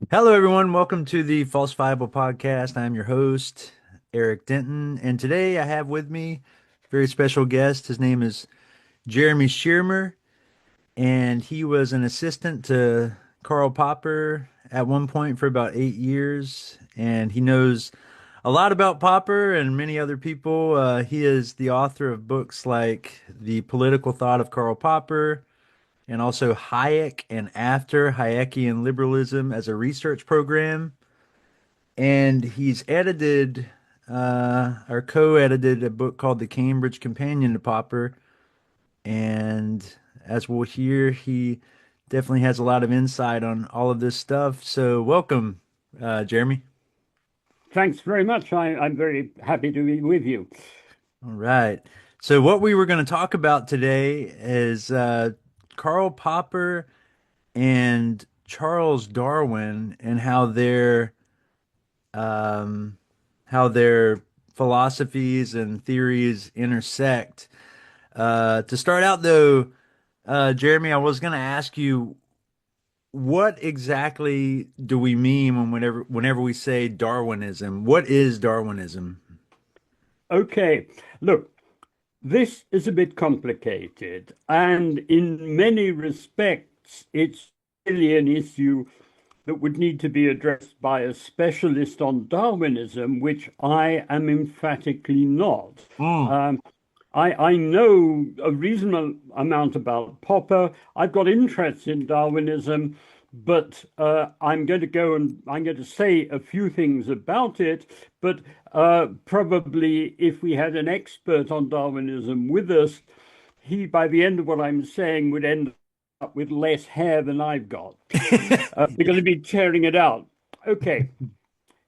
Hello, everyone. Welcome to the Falsifiable podcast. I'm your host, Eric Denton, and today I have with me a very special guest. His name is Jeremy Shearmur, and he was an assistant to Karl Popper at one point for about 8 years, and he knows a lot about Popper and many other people. He is the author of books like The Political Thought of Karl Popper, and also Hayek and After Hayekian Liberalism as a research program. And he's edited or co-edited a book called The Cambridge Companion to Popper. And as we'll hear, he definitely has a lot of insight on all of this stuff. So welcome, Jeremy. Thanks very much. I'm very happy to be with you. All right. So what we were going to talk about today is Karl Popper and Charles Darwin and um, how their philosophies and theories intersect. To start out, though, Jeremy, I was going to ask you, what exactly do we mean whenever we say Darwinism? What is Darwinism? Okay, look, this is a bit complicated, and in many respects, it's really an issue that would need to be addressed by a specialist on Darwinism, which I am emphatically not. Mm. Um, I know a reasonable amount about Popper. I've got interest in Darwinism, but I'm going to go and I'm going to say a few things about it. But probably if we had an expert on Darwinism with us, he, by the end of what I'm saying, would end up with less hair than I've got because he'd be tearing it out. Okay,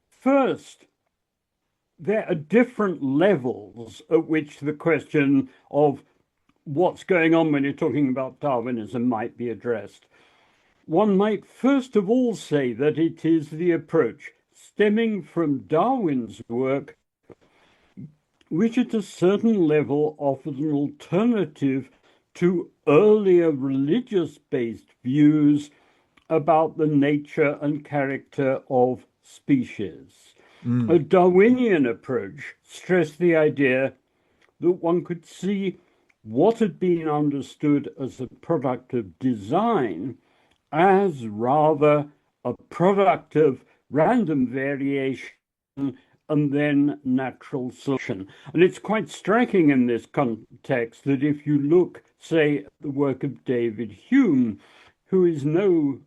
first, there are different levels at which the question of what's going on when you're talking about Darwinism might be addressed. One might first of all say that it is the approach stemming from Darwin's work, which at a certain level offers an alternative to earlier religious-based views about the nature and character of species. A Mm. Darwinian approach stressed the idea that one could see what had been understood as a product of design as rather a product of random variation and then natural selection. And it's quite striking in this context that if you look, say, at the work of David Hume, who is no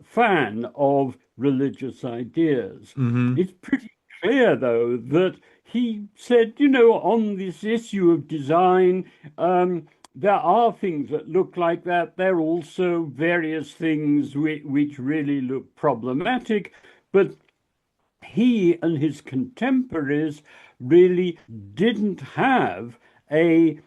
fan of religious ideas, Hmm. it's pretty clear, though, that he said, on this issue of design, there are things that look like that. There are also various things which really look problematic, but he and his contemporaries really didn't have a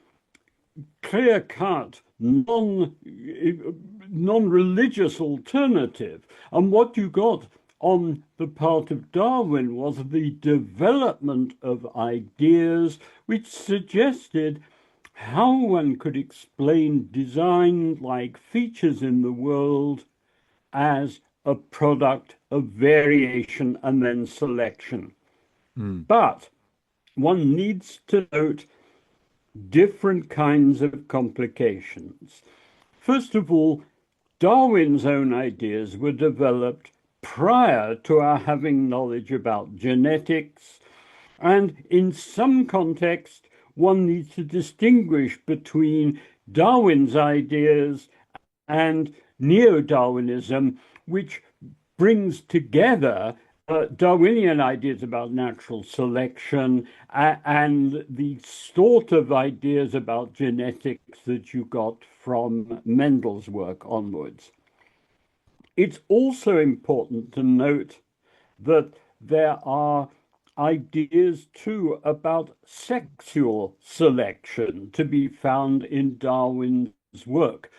clear-cut, non-religious alternative. And what you got on the part of Darwin was the development of ideas which suggested how one could explain design-like features in the world as a product of variation and then selection. Mm. But one needs to note different kinds of complications. First of all, Darwin's own ideas were developed prior to our having knowledge about genetics, and in some context, one needs to distinguish between Darwin's ideas and neo-Darwinism, which brings together Darwinian ideas about natural selection and the sort of ideas about genetics that you got from Mendel's work onwards. It's also important to note that there are ideas too about sexual selection to be found in Darwin's work.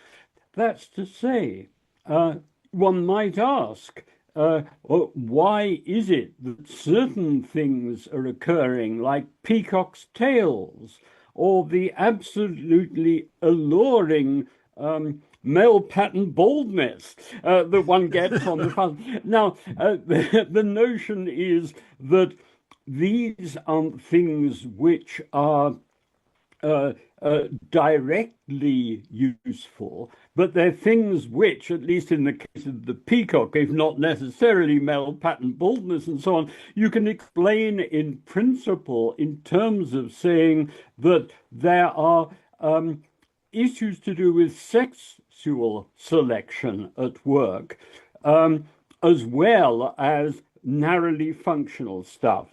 That's to say, one might ask, why is it that certain things are occurring, like peacock's tails, or the absolutely alluring male pattern baldness that one gets on the fun. Now, the notion is that these aren't things which are directly useful, but they're things which, at least in the case of the peacock, if not necessarily male pattern baldness and so on, you can explain in principle in terms of saying that there are issues to do with sexual selection at work, as well as narrowly functional stuff.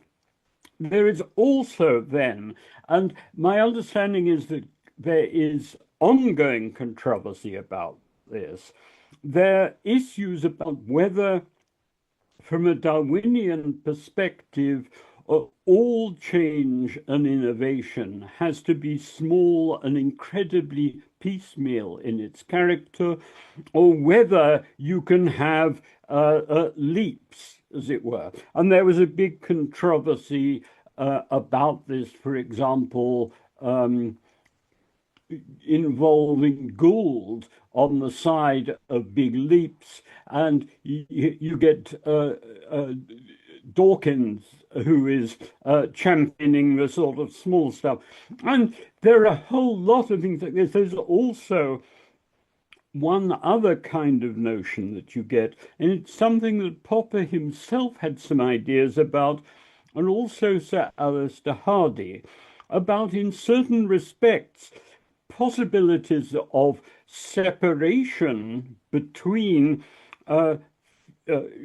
There is also then, and my understanding is that there is ongoing controversy about this. There are issues about whether, from a Darwinian perspective, all change and innovation has to be small and incredibly piecemeal in its character, or whether you can have leaps, as it were. And there was a big controversy about this, for example, involving Gould on the side of big leaps, and you get Dawkins, who is championing the sort of small stuff. And there are a whole lot of things like this. There's also one other kind of notion that you get, and it's something that Popper himself had some ideas about, and also Sir Alister Hardy, about, in certain respects, possibilities of separation between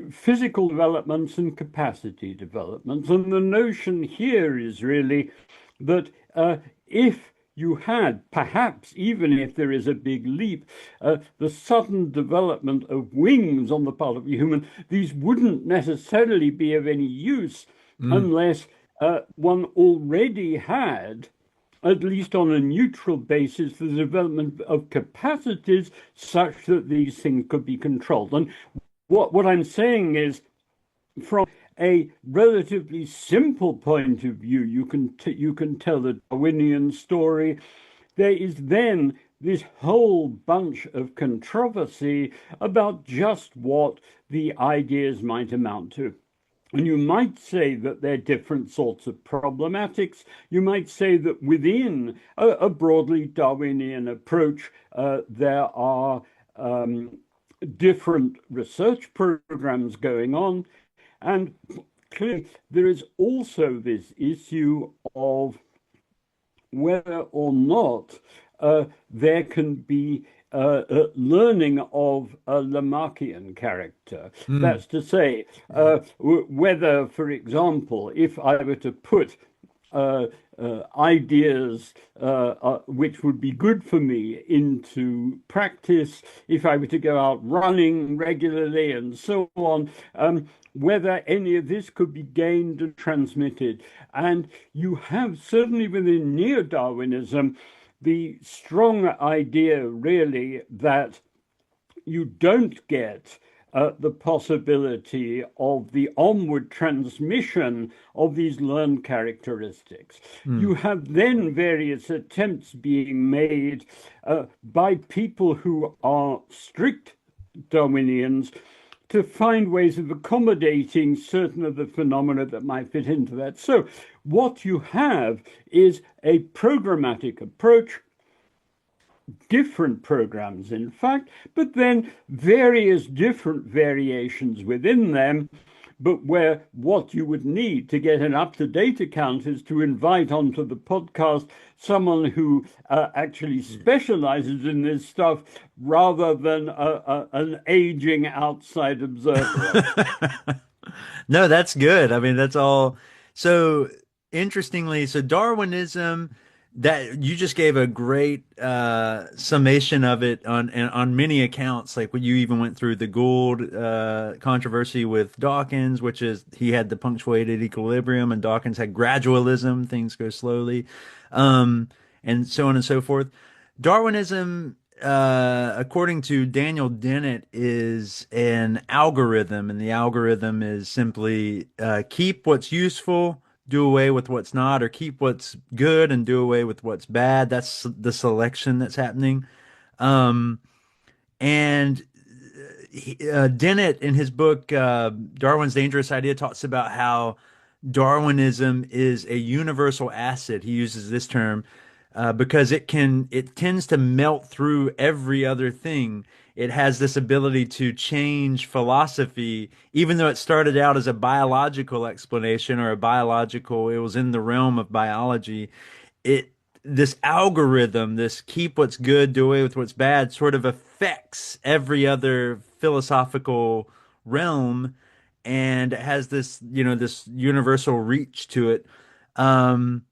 physical developments and capacity developments. And the notion here is really that if you had, perhaps even if there is a big leap, the sudden development of wings on the part of a human, these wouldn't necessarily be of any use unless one already had, at least on a neutral basis, the development of capacities such that these things could be controlled. And what I'm saying is, from a relatively simple point of view, you can tell the Darwinian story. There is then this whole bunch of controversy about just what the ideas might amount to. And you might say that they're different sorts of problematics. You might say that within a broadly Darwinian approach, there are different research programs going on. And clearly, there is also this issue of whether or not there can be learning of a Lamarckian character. That's to say, whether, for example, if I were to put ideas which would be good for me into practice, if I were to go out running regularly and so on, whether any of this could be gained and transmitted. And you have, certainly within neo-Darwinism, the strong idea really that you don't get the possibility of the onward transmission of these learned characteristics. You have then various attempts being made by people who are strict Darwinians to find ways of accommodating certain of the phenomena that might fit into that. So what you have is a programmatic approach, different programs, in fact, but then various different variations within them, but where what you would need to get an up-to-date account is to invite onto the podcast someone who actually specializes in this stuff rather than an aging outside observer. No, that's good. I mean, that's all. So interestingly, so Darwinism, that you just gave a great summation of it on many accounts. Like when you even went through the Gould controversy with Dawkins, which is he had the punctuated equilibrium, and Dawkins had gradualism, things go slowly, and so on and so forth. Darwinism, according to Daniel Dennett, is an algorithm, and the algorithm is simply keep what's useful, do away with what's not, or keep what's good and do away with what's bad. That's the selection that's happening. And Dennett, in his book Darwin's Dangerous Idea, talks about how Darwinism is a universal acid. He uses this term because it tends to melt through every other thing. It has this ability to change philosophy, even though it started out as a biological explanation or it was in the realm of biology. It This algorithm, this keep what's good, do away with what's bad, sort of affects every other philosophical realm, and it has this, this universal reach to it, um,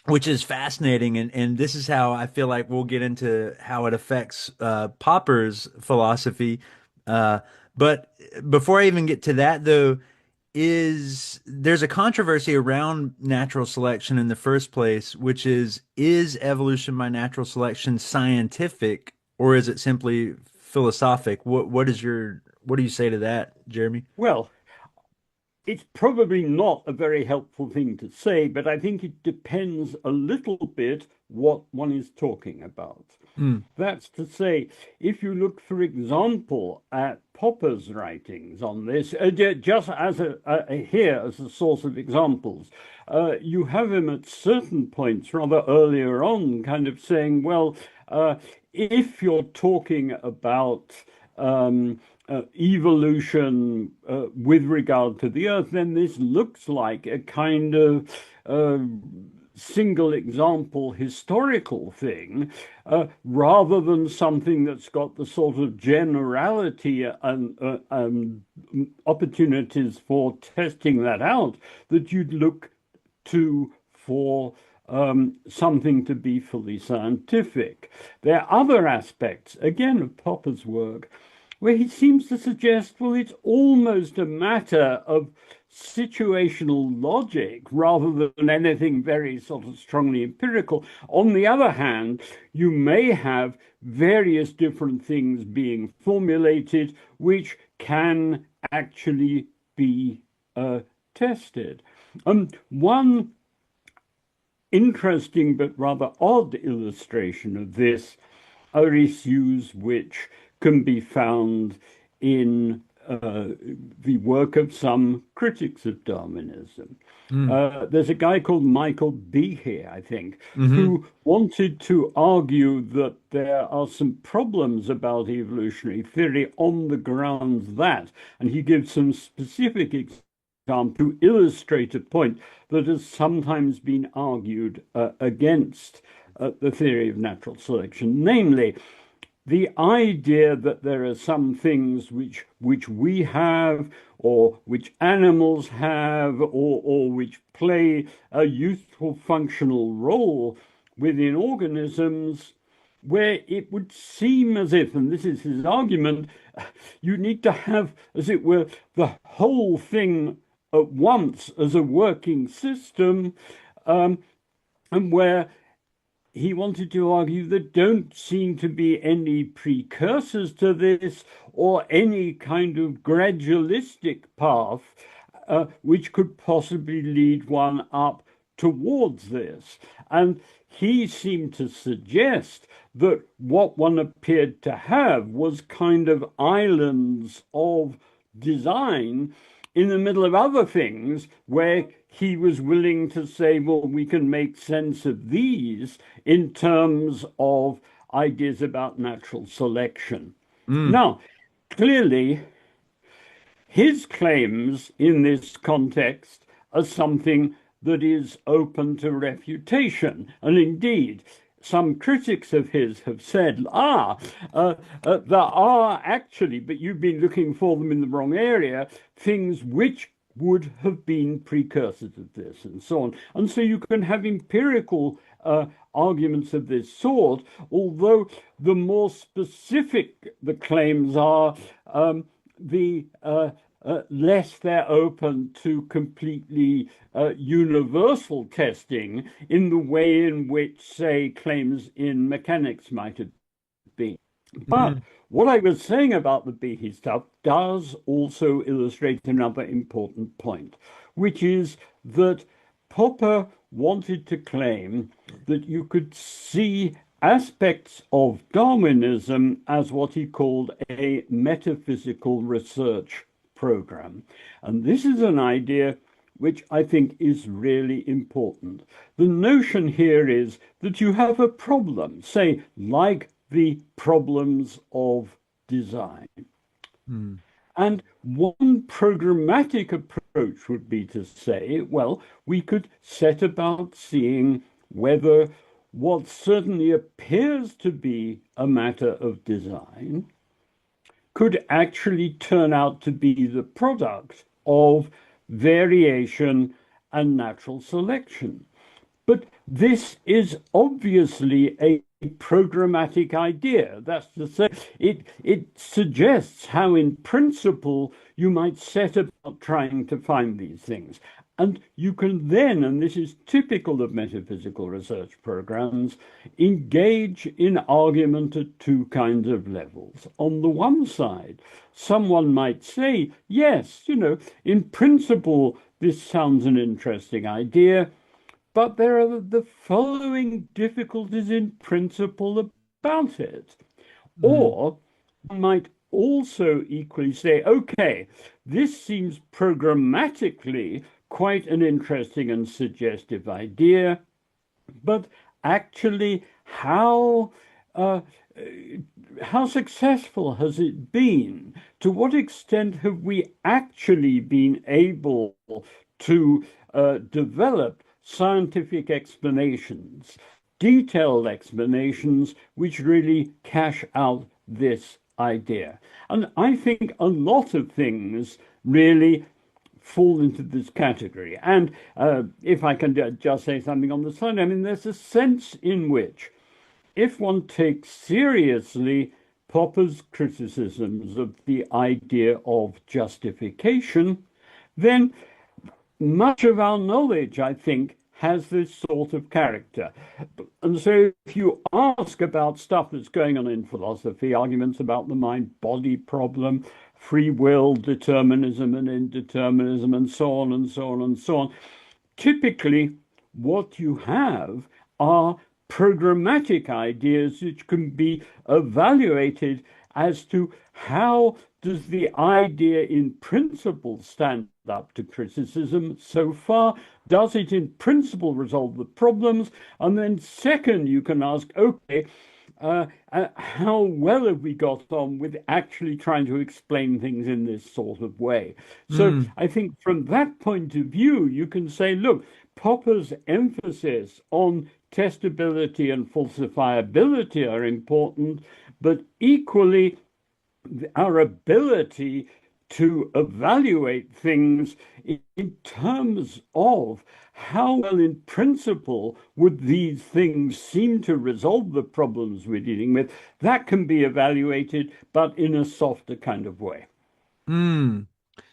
which is fascinating. And this is how I feel like we'll get into how it affects Popper's philosophy. Uh, but before I even get to that, though, there's a controversy around natural selection in the first place, which is evolution by natural selection scientific, or is it simply philosophic? What do you say to that, Jeremy? Well, it's probably not a very helpful thing to say, but I think it depends a little bit what one is talking about. Mm. That's to say, if you look, for example, at Popper's writings on this, just as here as a source of examples, you have him at certain points rather earlier on kind of saying, well, if you're talking about evolution with regard to the Earth, then this looks like a kind of single example historical thing, rather than something that's got the sort of generality and opportunities for testing that out that you'd look to for something to be fully scientific. There are other aspects, again, of Popper's work where he seems to suggest, well, it's almost a matter of situational logic rather than anything very sort of strongly empirical. On the other hand, you may have various different things being formulated which can actually be tested. One interesting but rather odd illustration of this are issues which can be found in the work of some critics of Darwinism. There's a guy called Michael Behe, I think, who wanted to argue that there are some problems about evolutionary theory on the grounds that, and he gives some specific examples to illustrate a point that has sometimes been argued against the theory of natural selection, namely, the idea that there are some things which we have, or which animals have, or which play a useful functional role within organisms, where it would seem as if, and this is his argument, you need to have, as it were, the whole thing at once as a working system, and where he wanted to argue there don't seem to be any precursors to this or any kind of gradualistic path which could possibly lead one up towards this. And he seemed to suggest that what one appeared to have was kind of islands of design in the middle of other things where he was willing to say, well, we can make sense of these in terms of ideas about natural selection. Now, clearly, his claims in this context are something that is open to refutation. And indeed, some critics of his have said, there are actually, but you've been looking for them in the wrong area, things which would have been precursors of this, and so on. And so you can have empirical arguments of this sort, although the more specific the claims are, the less they're open to completely universal testing in the way in which, say, claims in mechanics might have been. But what I was saying about the Behe stuff does also illustrate another important point, which is that Popper wanted to claim that you could see aspects of Darwinism as what he called a metaphysical research program. And this is an idea which I think is really important. The notion here is that you have a problem, say, like the problems of design. Mm. And one programmatic approach would be to say, well, we could set about seeing whether what certainly appears to be a matter of design could actually turn out to be the product of variation and natural selection. But this is obviously a programmatic idea. That's to say, it suggests how, in principle, you might set about trying to find these things. And you can then, and this is typical of metaphysical research programs, engage in argument at two kinds of levels. On the one side, someone might say, yes, in principle, this sounds an interesting idea, but there are the following difficulties in principle about it. Mm. Or one might also equally say, okay, this seems programmatically quite an interesting and suggestive idea, but actually how successful has it been? To what extent have we actually been able to develop scientific explanations, detailed explanations, which really cash out this idea? And I think a lot of things really fall into this category. And if I can just say something on the side, I mean, there's a sense in which, if one takes seriously Popper's criticisms of the idea of justification, then much of our knowledge, I think, has this sort of character. And so if you ask about stuff that's going on in philosophy, arguments about the mind-body problem, free will, determinism and indeterminism, and so on and so on and so on, typically what you have are programmatic ideas which can be evaluated as to how does the idea in principle stand up to criticism so far? Does it in principle resolve the problems? And then second, you can ask, okay, how well have we got on with actually trying to explain things in this sort of way? So I think from that point of view, you can say, look, Popper's emphasis on testability and falsifiability are important, but equally our ability to evaluate things in terms of how well in principle would these things seem to resolve the problems we're dealing with, that can be evaluated, but in a softer kind of way.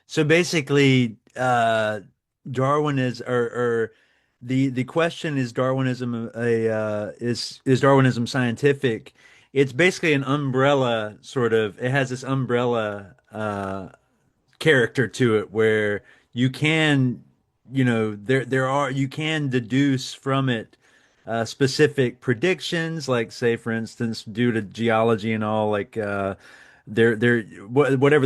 So basically, Darwin is, or the question is Darwinism is Darwinism scientific? It's basically an umbrella sort of. It has this umbrella character to it where you can, you can deduce from it specific predictions, like say for instance, due to geology and all, like whatever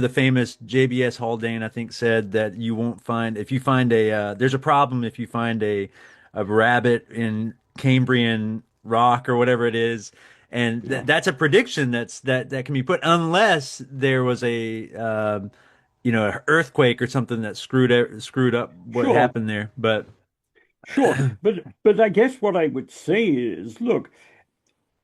the famous JBS Haldane I think said that you won't find if you find there's a problem if you find a rabbit in Cambrian rock or whatever it is, and that's a prediction that can be put unless there was a an earthquake or something that screwed up what Sure, happened there. But sure. But I guess what I would say is, look,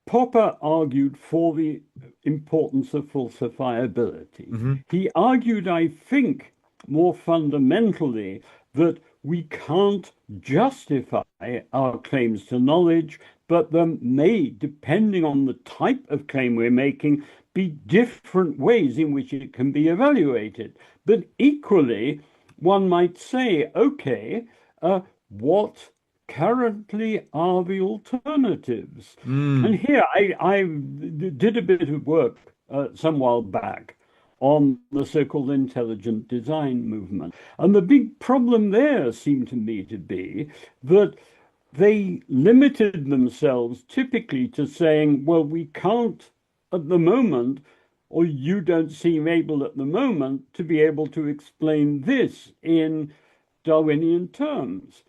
Popper argued for the importance of falsifiability. Mhm. He argued, I think, more fundamentally, that we can't justify our claims to knowledge, but there may, depending on the type of claim we're making, be different ways in which it can be evaluated. But equally, one might say, okay, what currently are the alternatives? And here I did a bit of work some while back on the so-called intelligent design movement. And the big problem there seemed to me to be that they limited themselves typically to saying, well, we can't at the moment, or you don't seem able at the moment to be able to explain this in Darwinian terms.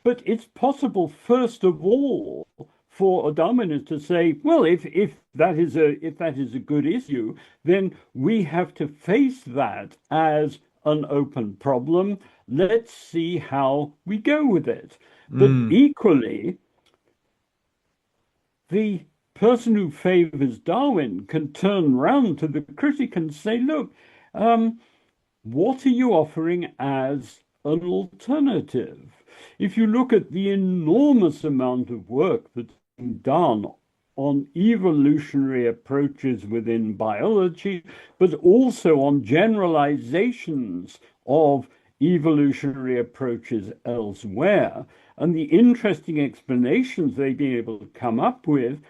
But it's possible, first of all, for a Darwinist to say, well, if that is a good issue, then we have to face that as an open problem. Let's see how we go with it. But Mm. equally, the person who favors Darwin can turn round to the critic and say, look, what are you offering as an alternative? If you look at the enormous amount of work that's been done on evolutionary approaches within biology, but also on generalizations of evolutionary approaches elsewhere, and the interesting explanations they've been able to come up with,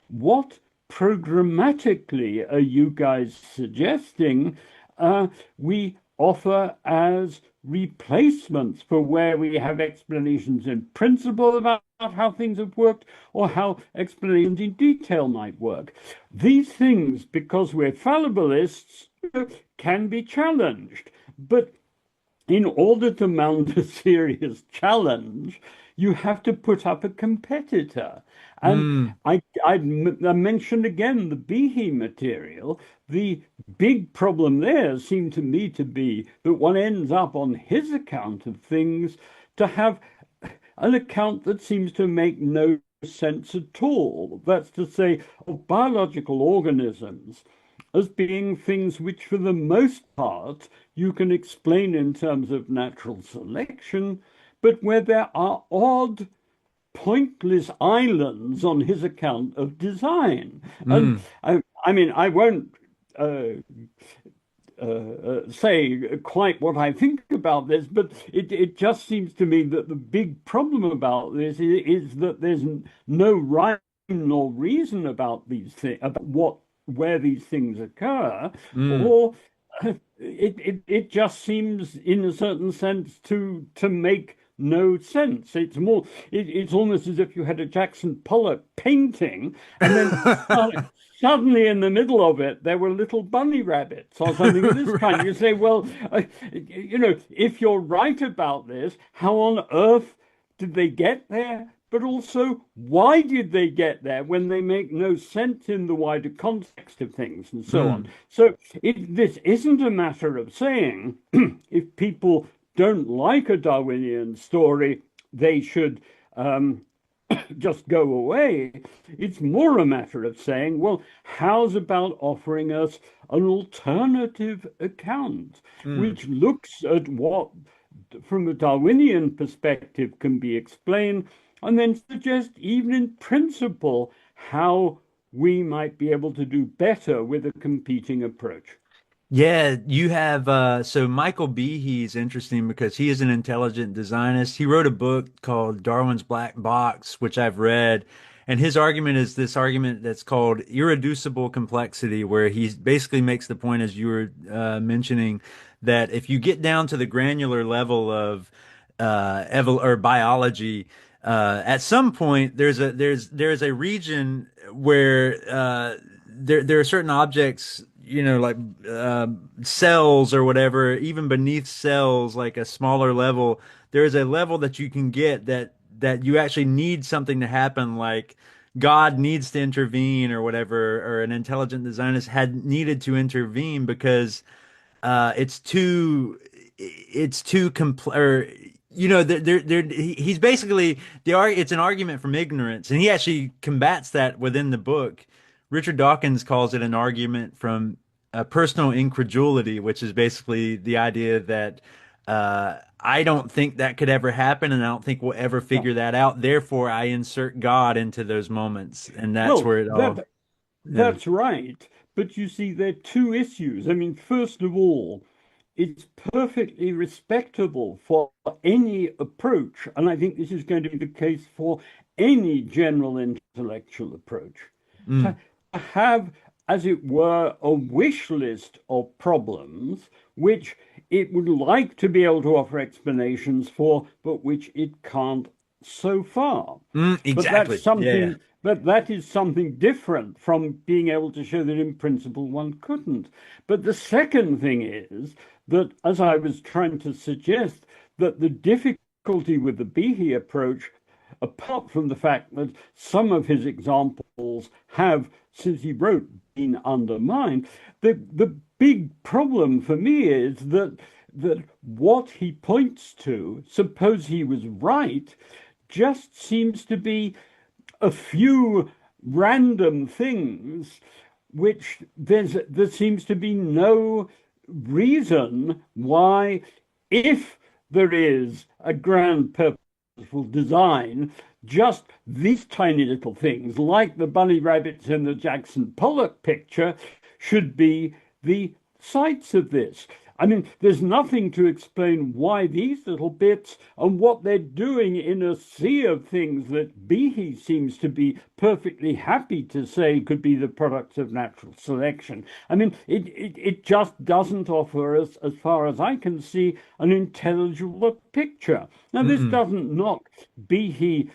what programmatically are you guys suggesting we offer as replacements for where we have explanations in principle about how things have worked or how explanations in detail might work? These things, because we're fallibilists, can be challenged. But in order to mount a serious challenge, you have to put up a competitor. And Mm. I mentioned again the Behe material. The big problem there seemed to me to be that one ends up on his account of things to have an account that seems to make no sense at all. That's to say, of biological organisms as being things which, for the most part, you can explain in terms of natural selection, but where there are odd, pointless islands on his account of design. And Mm. I mean, I won't say quite what I think about this, but it just seems to me that the big problem about this is that there's no rhyme nor reason about these things, about where these things occur, Mm. or it just seems, in a certain sense, to make no sense. It's almost as if you had a Jackson Pollock painting, and then suddenly in the middle of it there were little bunny rabbits or something of this kind. You say, well, if you're right about this, how on earth did they get there? But also, why did they get there when they make no sense in the wider context of things and so on? Mm. So this isn't a matter of saying if people don't like a Darwinian story, they should just go away. It's more a matter of saying, well, how's about offering us an alternative account, Mm. which looks at what, from a Darwinian perspective, can be explained, and then suggest, even in principle, how we might be able to do better with a competing approach. Yeah, you have so Michael Behe is interesting because he is an intelligent designist. He wrote a book called Darwin's Black Box, which I've read, and his argument is this argument that's called irreducible complexity, where he basically makes the point, as you were mentioning, that if you get down to the granular level of evol or biology, at some point there's a region where there are certain objects, like cells or whatever, even beneath cells, like a smaller level, there is a level that you can get that you actually need something to happen, like God needs to intervene or whatever, or an intelligent designers had needed to intervene because it's too compl or he's basically it's an argument from ignorance, and he actually combats that within the book. Richard Dawkins calls it an argument from personal incredulity, which is basically the idea that I don't think that could ever happen, and I don't think we'll ever Yeah. figure that out. Therefore, I insert God into those moments, and that's Well, where it all. Yeah. that's right. But you see, there are two issues. I mean, first of all, it's perfectly respectable for any approach, and I think this is going to be the case for any general intellectual approach, Mm. to have, as it were, a wish list of problems which it would like to be able to offer explanations for, but which it can't so far. But that's Exactly. Yeah. something, but that is something different from being able to show that in principle one couldn't. But the second thing is that, as I was trying to suggest, that the difficulty with the Behe approach, apart from the fact that some of his examples have, since he wrote, been undermined, the big problem for me is that what he points to, suppose he was right, just seems to be a few random things which there seems to be no reason why, if there is a grand purposeful design, just these tiny little things, like the bunny rabbits in the Jackson Pollock picture, should be the sites of this. I mean, there's nothing to explain why these little bits and what they're doing in a sea of things that Behe seems to be perfectly happy to say could be the products of natural selection. I mean, it just doesn't offer us, as far as I can see, an intelligible picture. Now, this Mm-mm. doesn't knock Behe.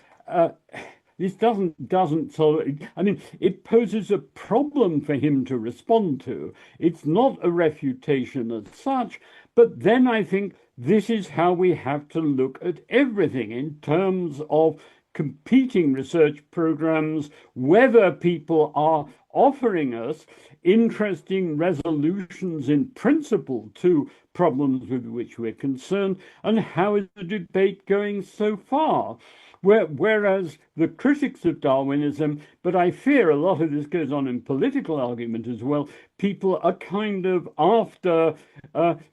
This doesn't solve it. I mean, it poses a problem for him to respond to. It's not a refutation as such, but then I think this is how we have to look at everything in terms of competing research programs, whether people are offering us interesting resolutions in principle to problems with which we're concerned, and how is the debate going so far? Whereas the critics of Darwinism, but I fear a lot of this goes on in political argument as well, people are kind of after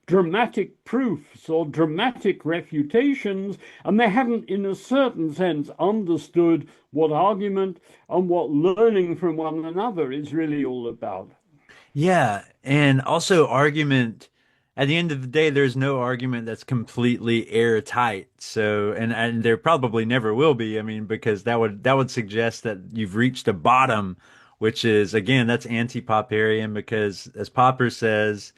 dramatic proofs or dramatic refutations, and they haven't, in a certain sense, understood what argument and what learning from one another is really all about. Yeah, and also argument. At the end of the day, there's no argument that's completely airtight. So, and there probably never will be. I mean, because that would suggest that you've reached a bottom, which is again that's anti-Popperian because as Popper says,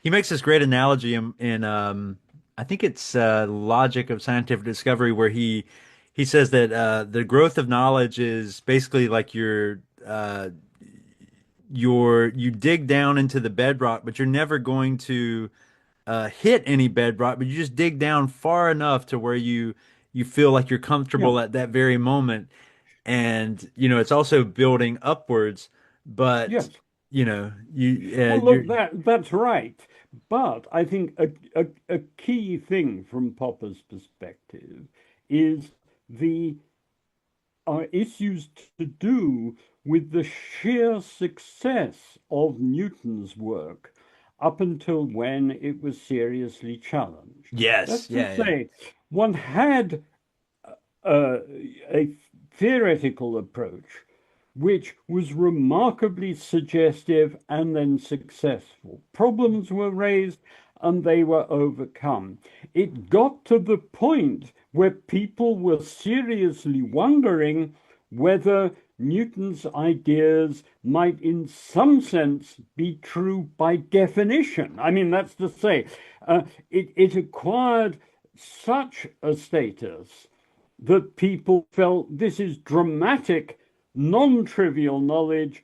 he makes this great analogy in I think it's Logic of Scientific Discovery where he says that the growth of knowledge is basically like you dig down into the bedrock, but you're never going to hit any bedrock, but you just dig down far enough to where you feel like you're Yeah. comfortable at that very moment. And it's also building upwards, but Yes. Well, you're look, that's right. But I think a key thing from Popper's perspective is the issues to do with the sheer success of Newton's work up until when it was seriously challenged. yes, That's to yeah, yeah. say, one had a theoretical approach which was remarkably suggestive and then successful. Problems were raised and they were overcome. It got to the point where people were seriously wondering whether Newton's ideas might, in some sense, be true by definition. I mean, that's to say, it acquired such a status that people felt this is dramatic, non-trivial knowledge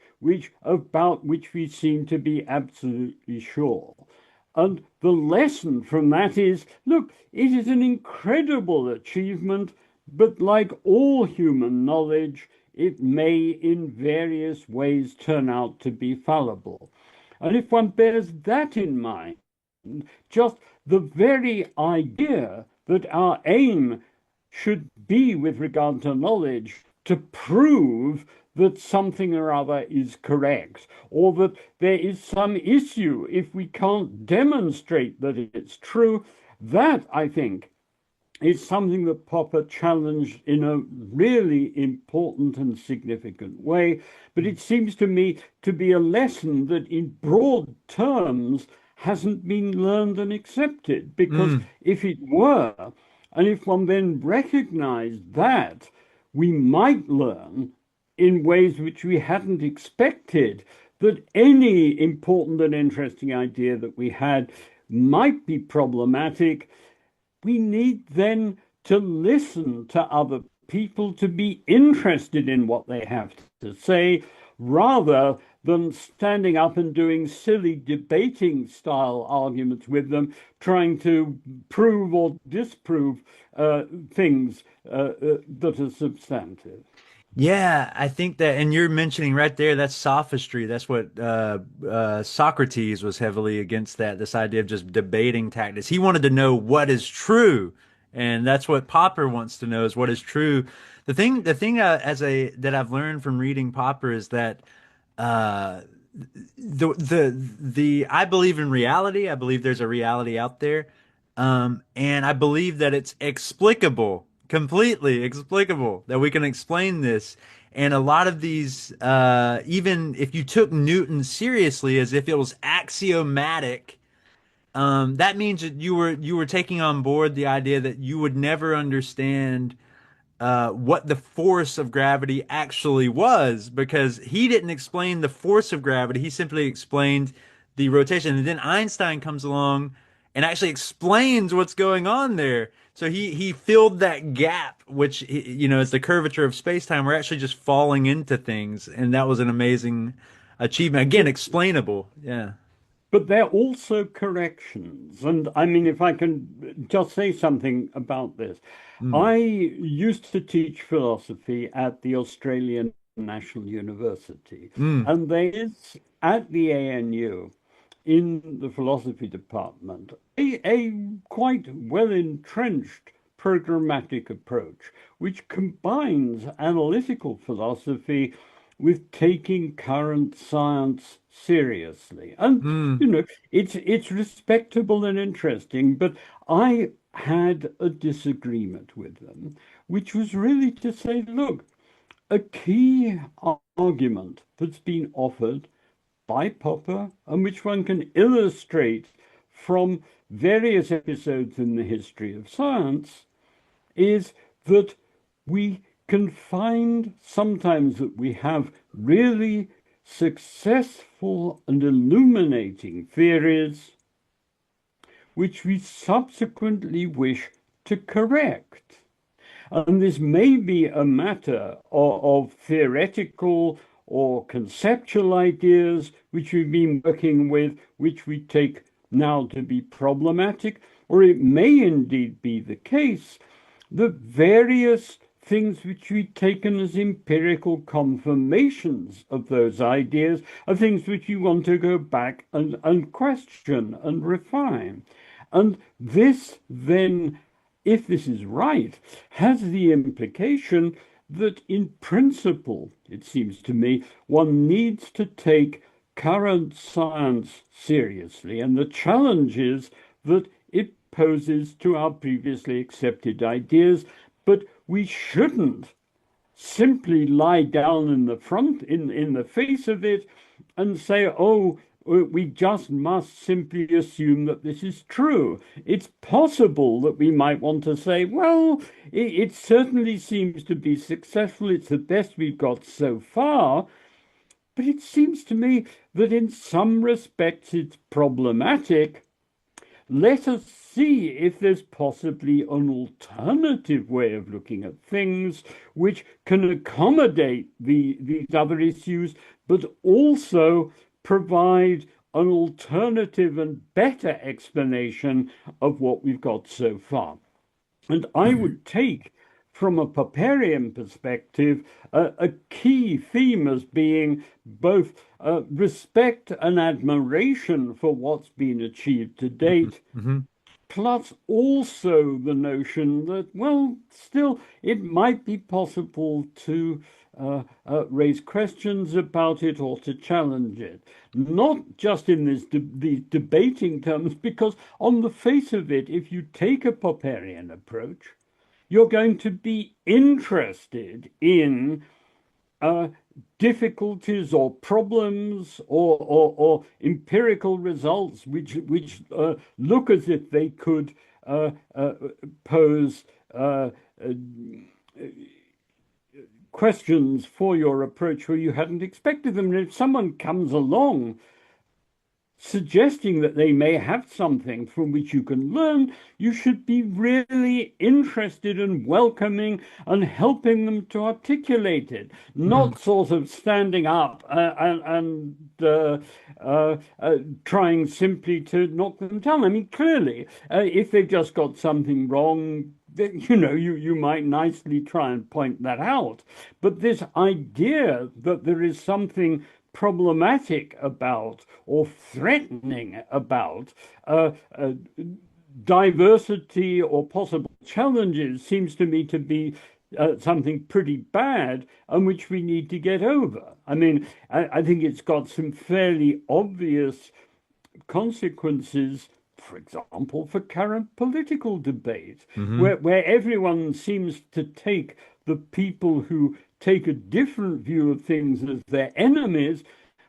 about which we seem to be absolutely sure. And the lesson from that is, look, it is an incredible achievement, but like all human knowledge, it may in various ways turn out to be fallible. And if one bears that in mind, just the very idea that our aim should be with regard to knowledge to prove that something or other is correct, or that there is some issue if we can't demonstrate that it's true, that, I think, is something that Popper challenged in a really important and significant way. But it seems to me to be a lesson that, in broad terms, hasn't been learned and accepted. Because Mm, if it were, and if one then recognized that, we might learn in ways which we hadn't expected that any important and interesting idea that we had might be problematic. We need then to listen to other people, to be interested in what they have to say, rather than standing up and doing silly debating style arguments with them, trying to prove or disprove things that are substantive. Yeah, I think that, and you're mentioning right there, that's sophistry. That's what Socrates was heavily against that, this idea of just debating tactics. He wanted to know what is true, and that's what Popper wants to know is what is true. The thing that I've learned from reading Popper is that uh, the I believe in reality. I believe there's a reality out there, and I believe that it's explicable, completely explicable, that we can explain this. And a lot of these, even if you took Newton seriously as if it was axiomatic, that means that you were taking on board the idea that you would never understand what the force of gravity actually was, because he didn't explain the force of gravity. He simply explained the rotation. And then Einstein comes along and actually explains what's going on there. So he filled that gap, which, is the curvature of space-time. We're actually just falling into things. And that was an amazing achievement. Again, explainable. Yeah. But they're also corrections. And I mean, if I can just say something about this, Mm. I used to teach philosophy at the Australian National University. Mm. And there is at the ANU, in the philosophy department, a quite well entrenched programmatic approach, which combines analytical philosophy with taking current science seriously. And Mm. it's respectable and interesting, but I had a disagreement with them, which was really to say, look, a key argument that's been offered by Popper, and which one can illustrate from various episodes in the history of science, is that we can find sometimes that we have really successful and illuminating theories which we subsequently wish to correct. And this may be a matter of theoretical or conceptual ideas which we've been working with, which we take now to be problematic, or it may indeed be the case that various things which we've taken as empirical confirmations of those ideas are things which you want to go back and question and refine. And this then, if this is right, has the implication that in principle, it seems to me, one needs to take current science seriously and the challenges that it poses to our previously accepted ideas, but we shouldn't simply lie down in the face of it and say, oh, we just must simply assume that this is true. It's possible that we might want to say, well, it certainly seems to be successful. It's the best we've got so far. But it seems to me that in some respects it's problematic. Let us see if there's possibly an alternative way of looking at things which can accommodate these other issues, but also provide an alternative and better explanation of what we've got so far. And I would take, from a Popperian perspective, a key theme as being both respect and admiration for what's been achieved to date, Mm-hmm. plus also the notion that, well, still, it might be possible to raise questions about it or to challenge it. Not just in these debating terms, because on the face of it, if you take a Popperian approach, you're going to be interested in difficulties or problems or empirical results which look as if they could pose questions for your approach where you hadn't expected them. And if someone comes along suggesting that they may have something from which you can learn, you should be really interested and welcoming and helping them to articulate it, Mm. not sort of standing up trying simply to knock them down. I mean, clearly, if they've just got something wrong, you might nicely try and point that out. But this idea that there is something problematic about or threatening about diversity or possible challenges seems to me to be something pretty bad and which we need to get over. I mean, I think it's got some fairly obvious consequences, for example, for current political debate, Hmm. where everyone seems to take the people who take a different view of things as their enemies.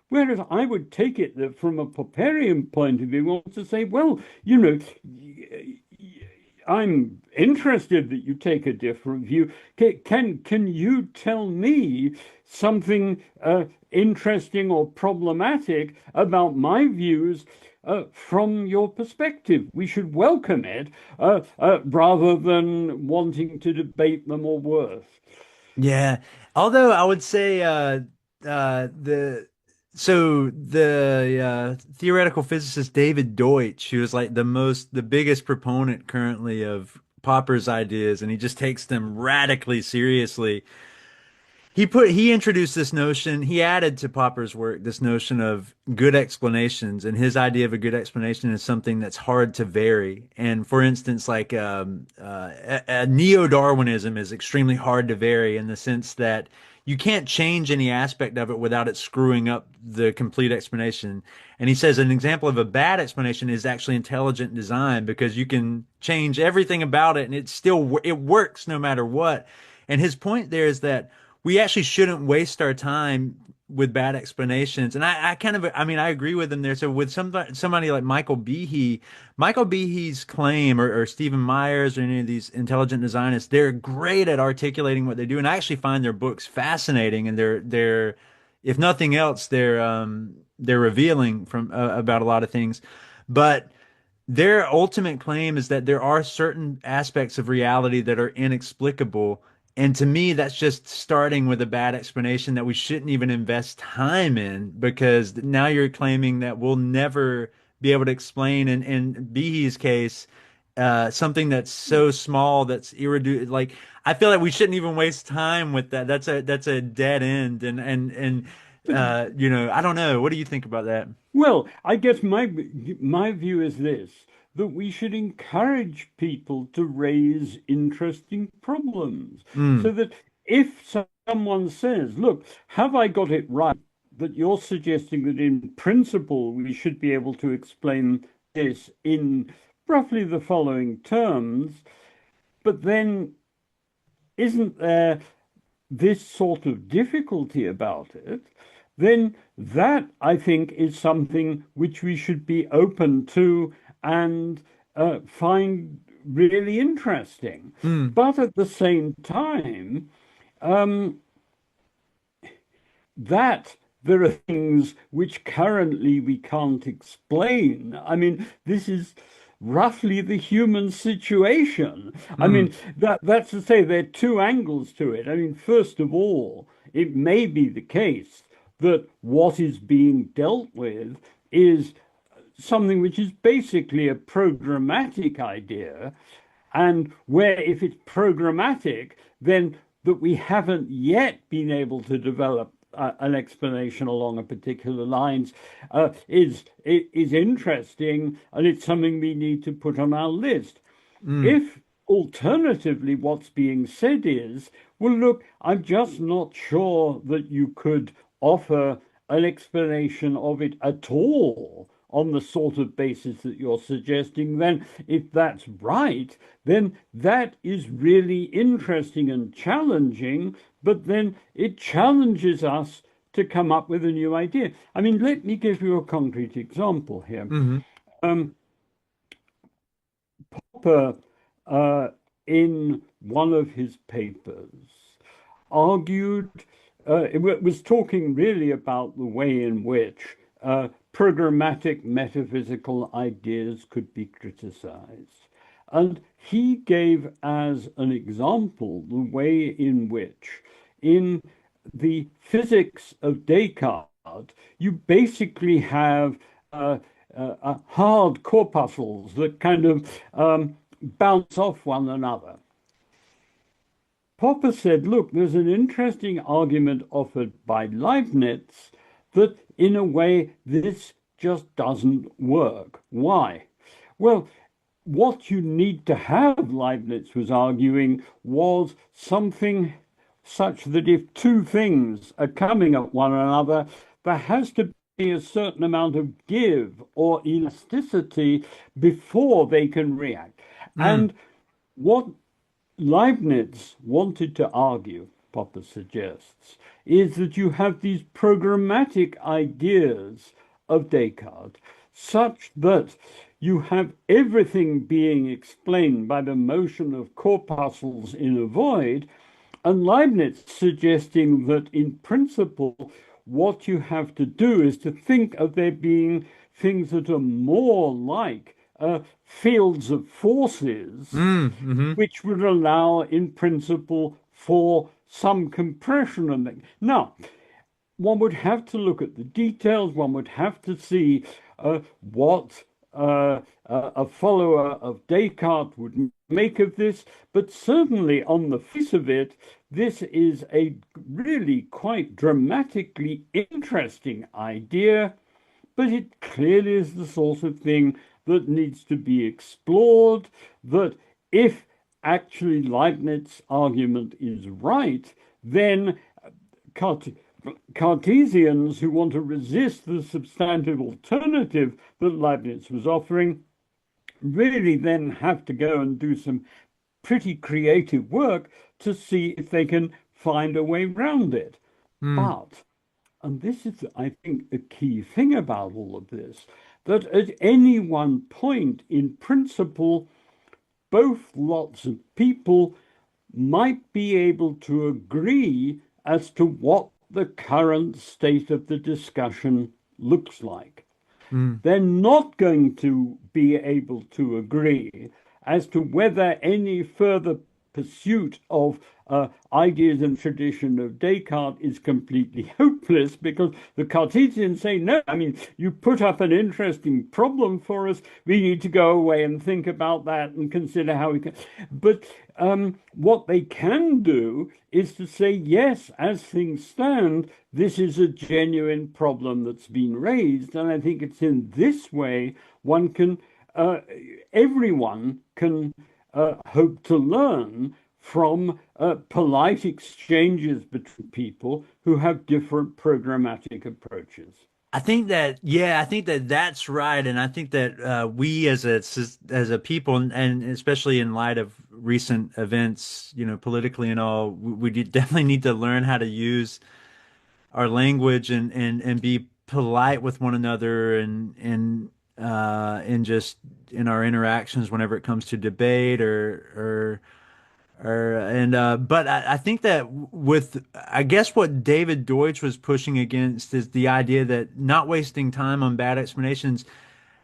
Whereas I would take it that from a Popperian point of view, want to say, well, I'm interested that you take a different view. Can you tell me something interesting or problematic about my views from your perspective? We should welcome it rather than wanting to debate them or worse. Yeah. Although I would say the theoretical physicist David Deutsch, who is like the biggest proponent currently of Popper's ideas, and he just takes them radically seriously. He introduced this notion, he added to Popper's work this notion of good explanations, and his idea of a good explanation is something that's hard to vary. And for instance, like a neo-Darwinism is extremely hard to vary in the sense that you can't change any aspect of it without it screwing up the complete explanation. And he says an example of a bad explanation is actually intelligent design because you can change everything about it and it works no matter what. And his point there is that we actually shouldn't waste our time with bad explanations. And I mean, I agree with him there. So with somebody like Michael Behe's claim, or Stephen Myers, or any of these intelligent designers, they're great at articulating what they do. And I actually find their books fascinating. And if nothing else, they're revealing about a lot of things. But their ultimate claim is that there are certain aspects of reality that are inexplicable. And to me, that's just starting with a bad explanation that we shouldn't even invest time in, because now you're claiming that we'll never be able to explain, in Behe's case, something that's so small that's irreducible. Like, I feel like we shouldn't even waste time with that. That's a dead end. I don't know. What do you think about that? Well, I guess my view is this, that we should encourage people to raise interesting problems. So Mm, that if someone says, look, have I got it right that you're suggesting that in principle we should be able to explain this in roughly the following terms, but then isn't there this sort of difficulty about it, then that, I think, is something which we should be open to and find really interesting. mm, But at the same time, um, that there are things which currently we can't explain. I mean, this is roughly the human situation. I mm, mean, that's to say there are two angles to it. I mean, first of all, it may be the case that what is being dealt with is something which is basically a programmatic idea, and where if it's programmatic, then that we haven't yet been able to develop an explanation along a particular lines is interesting, and it's something we need to put on our list. mm. If alternatively what's being said is, well, look, I'm just not sure that you could offer an explanation of it at all on the sort of basis that you're suggesting, then if that's right, then that is really interesting and challenging, but then it challenges us to come up with a new idea. I mean, let me give you a concrete example here. Hmm. Um, Popper, uh, in one of his papers, argued, it was talking really about the way in which programmatic metaphysical ideas could be criticized. And he gave as an example the way in which, in the physics of Descartes, you basically have hard corpuscles that kind of bounce off one another. Popper said, look, there's an interesting argument offered by Leibniz that in a way this just doesn't work. Why? Well, what you need to have, Leibniz was arguing, was something such that if two things are coming at one another, there has to be a certain amount of give or elasticity before they can react. And what Leibniz wanted to argue, Popper suggests, is that you have these programmatic ideas of Descartes, such that you have everything being explained by the motion of corpuscles in a void, and Leibniz suggesting that in principle, what you have to do is to think of there being things that are more like fields of forces, which would allow, in principle, for some compression. And now, one would have to look at the details. One would have to see what a follower of Descartes would make of this. But certainly, on the face of it, this is a really quite dramatically interesting idea. But it clearly is the sort of thing that needs to be explored, that if actually Leibniz's argument is right, then Cartesians who want to resist the substantive alternative that Leibniz was offering really then have to go and do some pretty creative work to see if they can find a way round it. But, and this is, I think, the key thing about all of this, that at any one point, in principle, both lots of people might be able to agree as to what the current state of the discussion looks like. They're not going to be able to agree as to whether any further pursuit of ideas and tradition of Descartes is completely hopeless, because the Cartesians say, no, I mean, you put up an interesting problem for us. We need to go away and think about that and consider how we can. But what they can do is to say, yes, as things stand, this is a genuine problem that's been raised. And I think it's in this way one can, everyone can hope to learn from polite exchanges between people who have different programmatic approaches. I think that, yeah, I think that that's right, and I think that we as a people, and especially in light of recent events, you know, politically and all, we definitely need to learn how to use our language and be polite with one another and just in our interactions whenever it comes to debate but I think that I guess what David Deutsch was pushing against is the idea that not wasting time on bad explanations.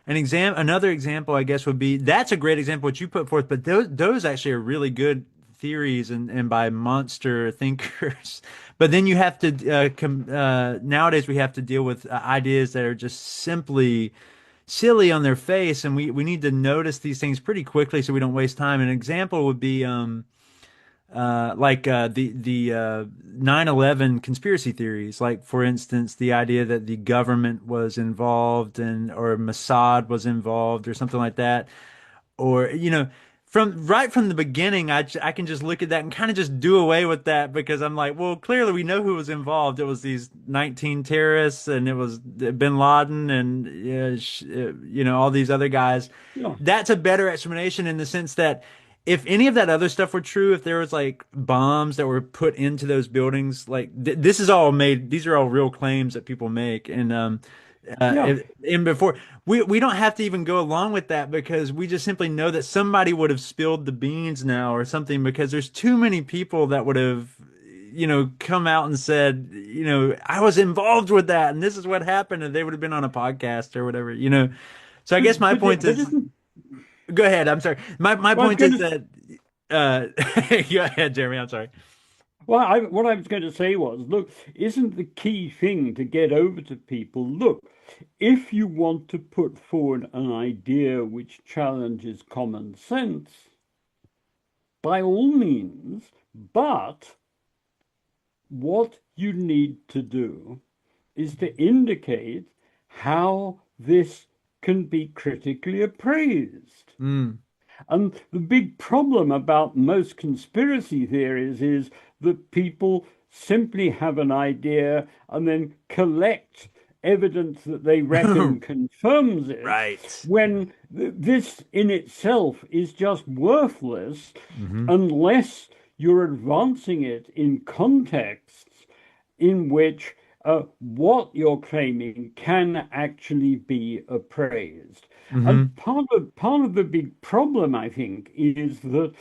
Another example, I guess, would be, that's a great example what you put forth, but those actually are really good theories and by monster thinkers. But then you have to nowadays we have to deal with ideas that are just simply silly on their face, and we need to notice these things pretty quickly so we don't waste time. An example would be the 9/11 conspiracy theories, like, for instance, the idea that the government was involved or Mossad was involved or something like that, or, you know, from the beginning, I can just look at that and kind of just do away with that, because I'm like, well, clearly we know who was involved. It was these 19 terrorists, and it was Bin Laden, and you know, all these other guys. Yeah. That's a better explanation, in the sense that if any of that other stuff were true, if there was like bombs that were put into those buildings, like this is all made, these are all real claims that people make, and Yeah. before we don't have to even go along with that, because we just simply know that somebody would have spilled the beans now or something, because there's too many people that would have come out and said, I was involved with that and this is what happened, and they would have been on a podcast or whatever. So I guess my point But is, isn't go ahead. I'm sorry. My well, I was point going is to that, go ahead, Jeremy. I'm sorry. what I was going to say was, look, isn't the key thing to get over to people, look, if you want to put forward an idea which challenges common sense, by all means, but what you need to do is to indicate how this can be critically appraised. Mm. And the big problem about most conspiracy theories is that people simply have an idea and then collect evidence that they reckon confirms it, Right. when this in itself is just worthless Hmm. unless you're advancing it in contexts in which what you're claiming can actually be appraised. Hmm. And part of the big problem, I think, is that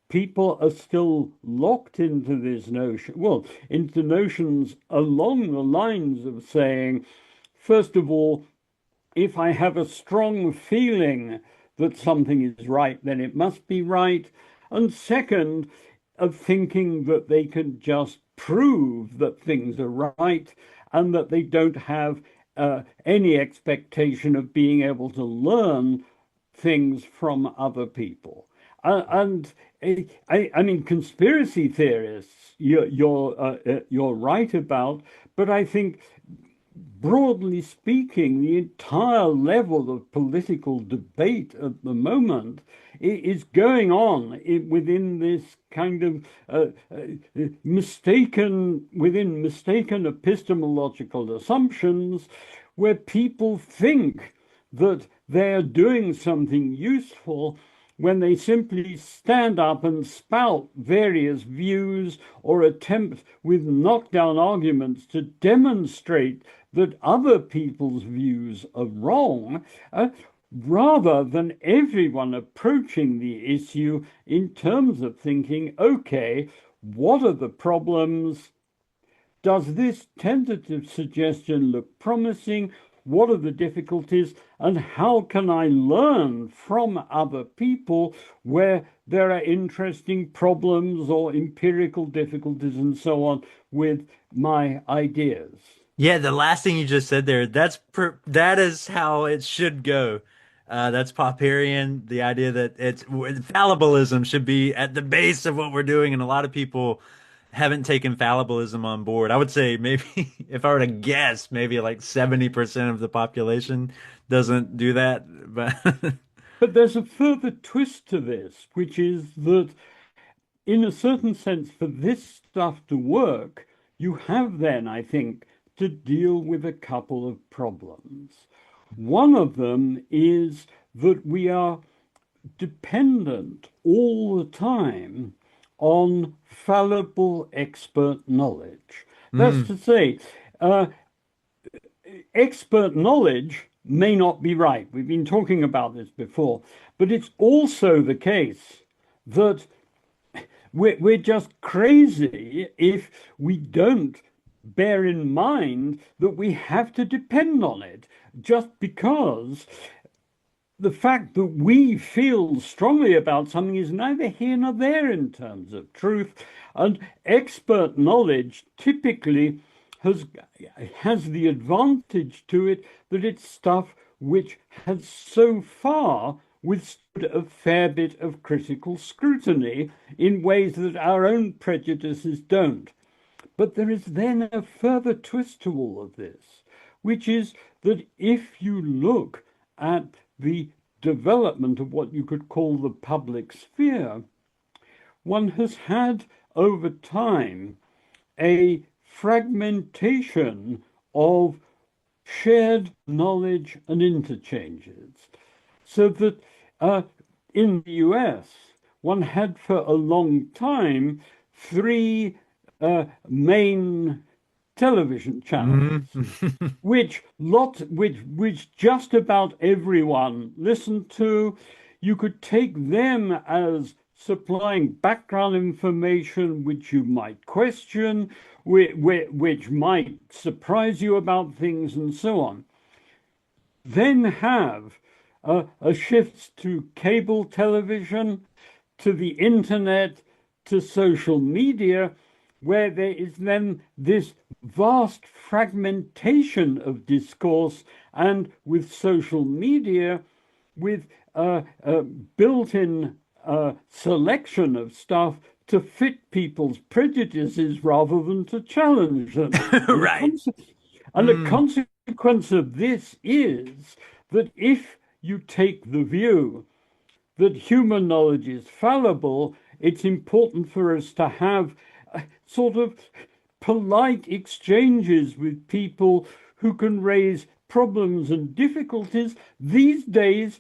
people are still locked into this notion, well, into notions along the lines of saying, first of all, if I have a strong feeling that something is right, then it must be right. And second, of thinking that they can just prove that things are right and that they don't have any expectation of being able to learn things from other people. And I mean, conspiracy theorists, you're right about, but I think broadly speaking, the entire level of political debate at the moment is going on within this kind of mistaken epistemological assumptions, where people think that they're doing something useful when they simply stand up and spout various views or attempt with knockdown arguments to demonstrate that other people's views are wrong, rather than everyone approaching the issue in terms of thinking, okay, what are the problems? Does this tentative suggestion look promising? What are the difficulties? And how can I learn from other people where there are interesting problems or empirical difficulties and so on with my ideas? Yeah, the last thing you just said there, that is how it should go. That's Popperian, the idea that fallibilism should be at the base of what we're doing, and a lot of people haven't taken fallibilism on board. I would say maybe, if I were to guess, maybe like 70% of the population doesn't do that. But But there's a further twist to this, which is that, in a certain sense, for this stuff to work, you have then, I think, to deal with a couple of problems. One of them is that we are dependent all the time on fallible expert knowledge. That's mm, to say, expert knowledge may not be right. We've been talking about this before, but it's also the case that we're just crazy if we don't bear in mind that we have to depend on it, just because the fact that we feel strongly about something is neither here nor there in terms of truth. And expert knowledge typically has the advantage to it that it's stuff which has so far withstood a fair bit of critical scrutiny in ways that our own prejudices don't. But there is then a further twist to all of this, which is that if you look at the development of what you could call the public sphere, one has had over time a fragmentation of shared knowledge and interchanges. So that in the US, one had for a long time three main television channels, mm. which just about everyone listened to. You could take them as supplying background information which you might question, which might surprise you about things, and so on. Then have a shift to cable television, to the internet, to social media, where there is then this vast fragmentation of discourse, and with social media, with built-in selection of stuff to fit people's prejudices rather than to challenge them. Right. And the consequence of this is that if you take the view that human knowledge is fallible, it's important for us to have sort of polite exchanges with people who can raise problems and difficulties. These days,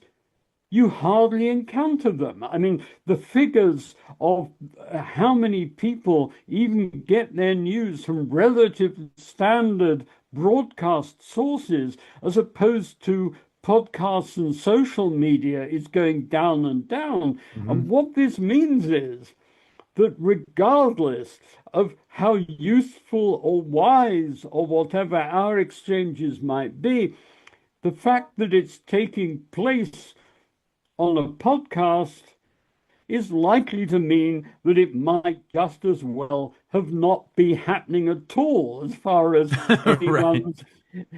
you hardly encounter them. I mean, the figures of how many people even get their news from relative standard broadcast sources as opposed to podcasts and social media is going down and down. And what this means is that regardless of how useful or wise or whatever our exchanges might be, the fact that it's taking place on a podcast is likely to mean that it might just as well have not be happening at all as far as anyone's.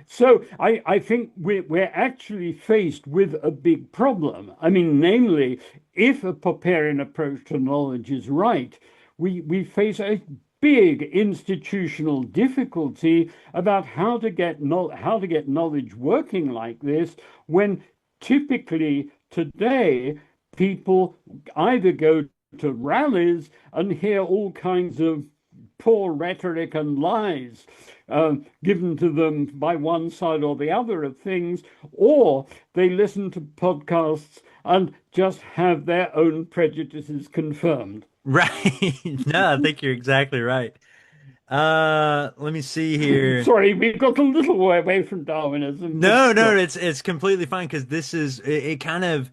So I think we're actually faced with a big problem. I mean, namely, if a Popperian approach to knowledge is right, we face a big institutional difficulty about how to get knowledge working like this, when typically today people either go to rallies and hear all kinds of poor rhetoric and lies given to them by one side or the other of things, or they listen to podcasts and just have their own prejudices confirmed. Right. No, I think you're exactly right. Let me see here. Sorry, we got a little way away from Darwinism. No, no, it's completely fine because this is it kind of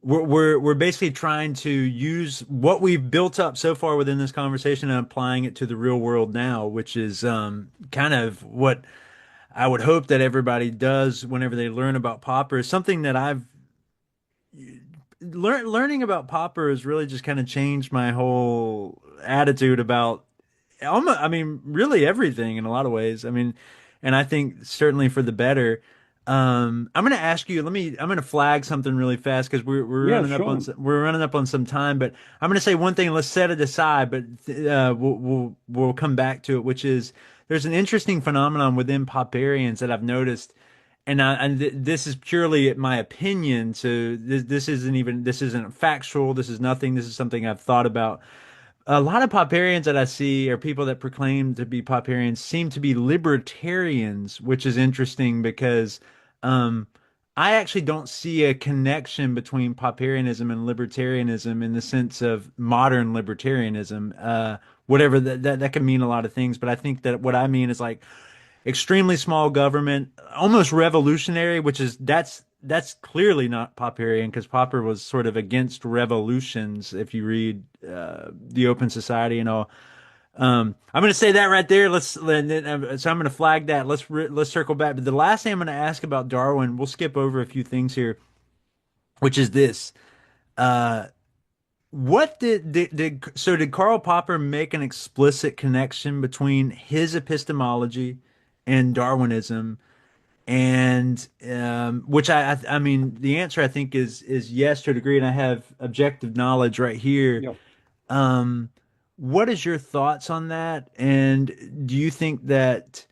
we're basically trying to use what we've built up so far within this conversation and applying it to the real world now, which is kind of what I would hope that everybody does whenever they learn about Popper. Is something that I've learning about Popper has really just kind of changed my whole attitude about almost, I mean, really everything in a lot of ways. I mean, and I think certainly for the better. I'm going to ask you. I'm going to flag something really fast because we're running up on we're running up on some time. But I'm going to say one thing. Let's set it aside, but we'll come back to it. Which is there's an interesting phenomenon within Popperians that I've noticed, and this is purely my opinion. So this isn't factual. This is nothing. This is something I've thought about. A lot of Popperians that I see, or people that proclaim to be Popperians, seem to be libertarians, which is interesting because I actually don't see a connection between Popperianism and libertarianism in the sense of modern libertarianism. Whatever that can mean a lot of things, but I think that what I mean is like extremely small government, almost revolutionary, which is that's clearly not Popperian because Popper was sort of against revolutions. If you read the Open Society and all, I'm going to say that right there. So I'm going to flag that. Let's circle back. But the last thing I'm going to ask about Darwin, we'll skip over a few things here, which is this: what did Karl Popper make an explicit connection between his epistemology and Darwinism? And which I mean, the answer I think is yes to a degree, and I have objective knowledge right here. Yeah. What is your thoughts on that? And do you think that?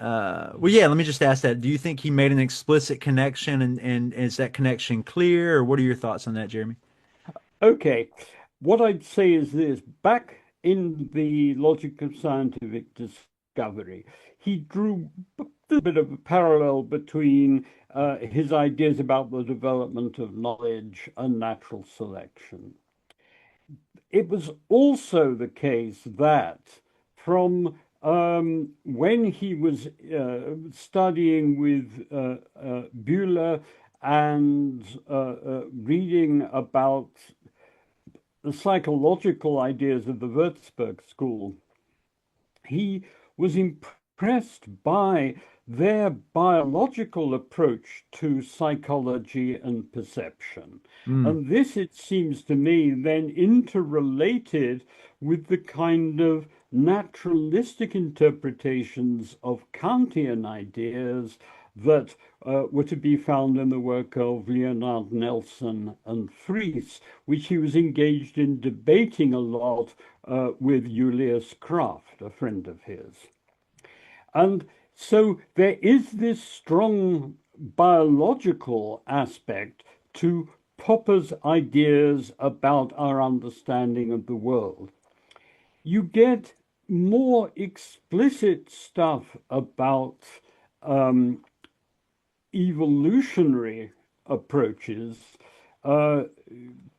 Well, yeah. Let me just ask that. Do you think he made an explicit connection, and is that connection clear, or what are your thoughts on that, Jeremy? Okay. What I'd say is this: back in the Logic of Scientific Discovery, he drew a bit of a parallel between his ideas about the development of knowledge and natural selection. It was also the case that from when he was studying with Buehler and reading about the psychological ideas of the Würzburg school, he was impressed by their biological approach to psychology and perception. Mm. And this, it seems to me, then interrelated with the kind of naturalistic interpretations of Kantian ideas that were to be found in the work of Leonard Nelson and Fries, which he was engaged in debating a lot with Julius Kraft, a friend of his. And so there is this strong biological aspect to Popper's ideas about our understanding of the world. You get more explicit stuff about evolutionary approaches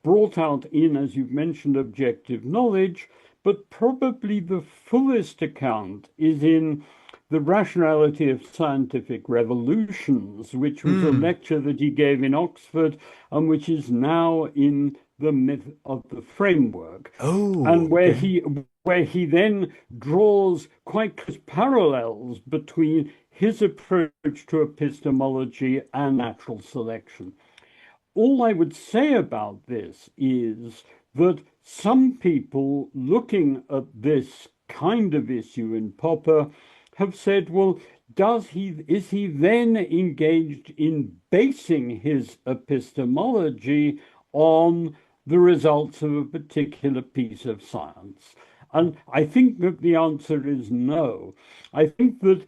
brought out in, as you've mentioned, objective knowledge, but probably the fullest account is in The Rationality of Scientific Revolutions, which was a Mm. lecture that he gave in Oxford and which is now in The Myth of the Framework, and Oh, okay. where he then draws quite close parallels between his approach to epistemology and natural selection. All I would say about this is that some people looking at this kind of issue in Popper have said, well, is he then engaged in basing his epistemology on the results of a particular piece of science? And I think that the answer is no. I think that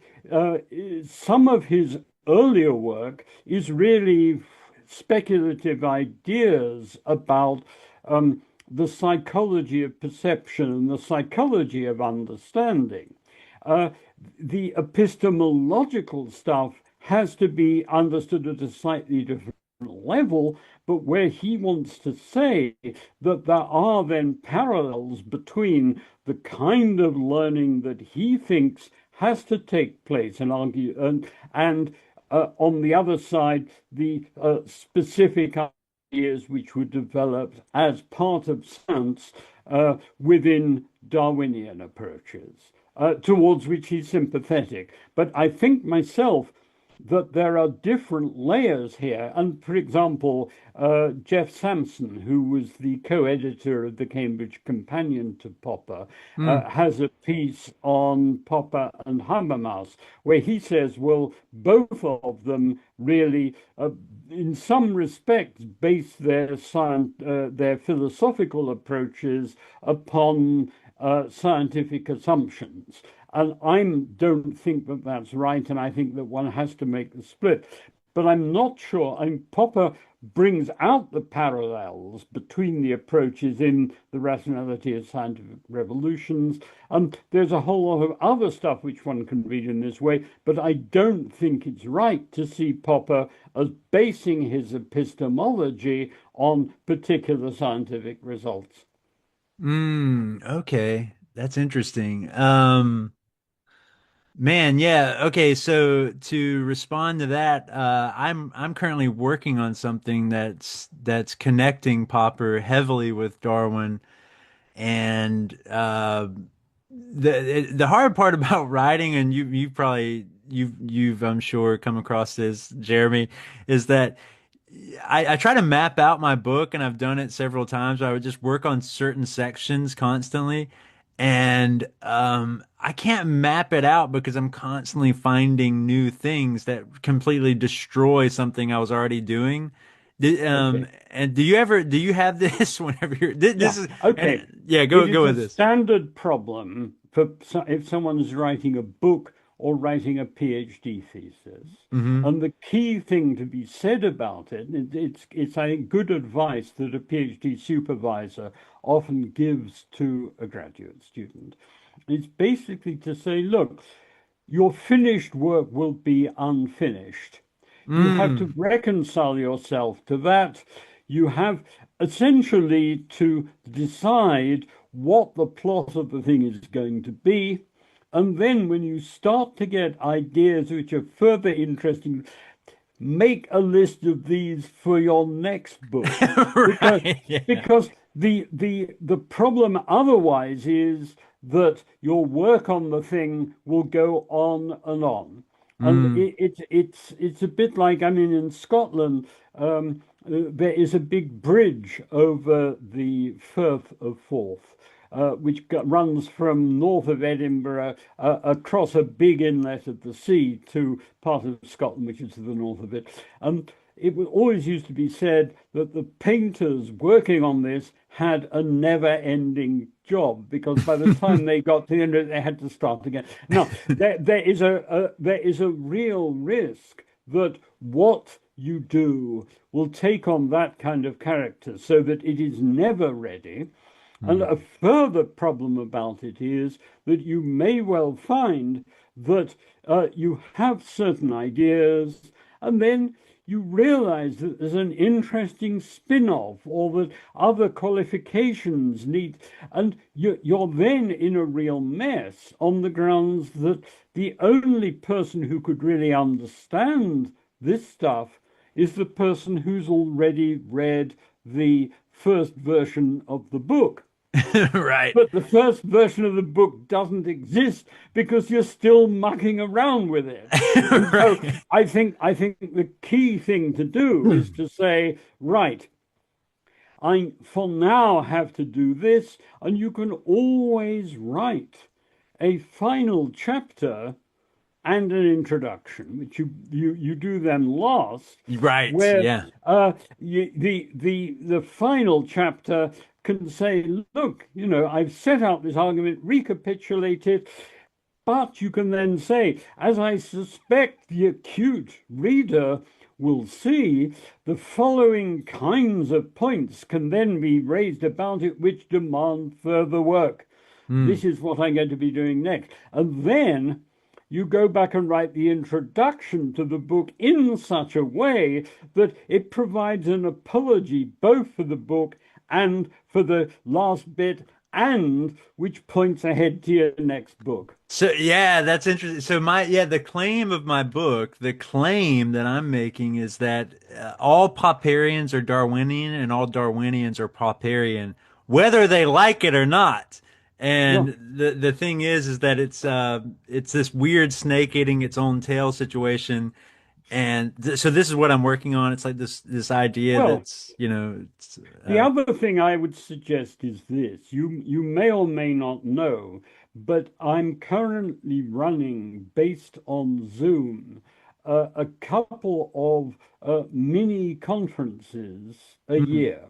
some of his earlier work is really speculative ideas about the psychology of perception and the psychology of understanding. Uh, the epistemological stuff has to be understood at a slightly different level, but where he wants to say that there are then parallels between the kind of learning that he thinks has to take place and argue and on the other side, the specific ideas which were developed as part of science within Darwinian approaches, towards which he's sympathetic. But I think myself that there are different layers here. And for example, Jeff Sampson, who was the co-editor of the Cambridge Companion to Popper, Mm. has a piece on Popper and Habermas, where he says, well, both of them really, in some respects, base their philosophical approaches upon scientific assumptions. And I don't think that that's right, and I think that one has to make the split. But I'm not sure. I mean, Popper brings out the parallels between the approaches in The Rationality of Scientific Revolutions. And there's a whole lot of other stuff which one can read in this way, but I don't think it's right to see Popper as basing his epistemology on particular scientific results. Okay. That's interesting. Man, yeah. Okay, so to respond to that, I'm currently working on something that's connecting Popper heavily with Darwin, and the hard part about writing, and you've I'm sure come across this, Jeremy, is that I try to map out my book, and I've done it several times. I would just work on certain sections constantly, and I can't map it out because I'm constantly finding new things that completely destroy something I was already doing. Okay. And do you have this whenever Yeah. this is, Okay. and yeah, It go is a with this. standard problem for if someone is writing a book or writing a PhD thesis. Hmm. And the key thing to be said about it's I think good advice that a PhD supervisor often gives to a graduate student. It's basically to say, look, your finished work will be unfinished. You have to Mm. reconcile yourself to that. You have essentially to decide what the plot of the thing is going to be. And then when you start to get ideas which are further interesting, make a list of these for your next book. Because, Right. Yeah. because the problem otherwise is that your work on the thing will go on and on. And Mm. it's a bit like, I mean, in Scotland, there is a big bridge over the Firth of Forth, which runs from north of Edinburgh across a big inlet of the sea to part of Scotland, which is to the north of it. And it was always used to be said that the painters working on this had a never-ending job, because by the time they got to the end of it, they had to start again. Now, there is a real risk that what you do will take on that kind of character so that it is never ready. And Mm. a further problem about it is that you may well find that you have certain ideas, and then you realize that there's an interesting spin-off, or that other qualifications need, and you're then in a real mess on the grounds that the only person who could really understand this stuff is the person who's already read the first version of the book. Right. But the first version of the book doesn't exist because you're still mucking around with it. And so Right. I think the key thing to do is to say, right, I for now have to do this, and you can always write a final chapter and an introduction, which you do them last, Right. where Yeah. the final chapter can say, look, I've set out this argument, recapitulate it, but you can then say, as I suspect the acute reader will see, the following kinds of points can then be raised about it which demand further work. Mm. This is what I'm going to be doing next. And then you go back and write the introduction to the book in such a way that it provides an apology both for the book and for the last bit, and which points ahead to your next book. So yeah, that's interesting. So the claim of my book, the claim that I'm making is that all Popperians are Darwinian and all Darwinians are Popperian, whether they like it or not. Yeah. And the thing is that it's this weird snake eating its own tail situation. And so this is what I'm working on. It's like this idea Well, that's, it's, the other thing I would suggest is this. You may or may not know, but I'm currently running, based on Zoom, a couple of mini conferences a mm, year.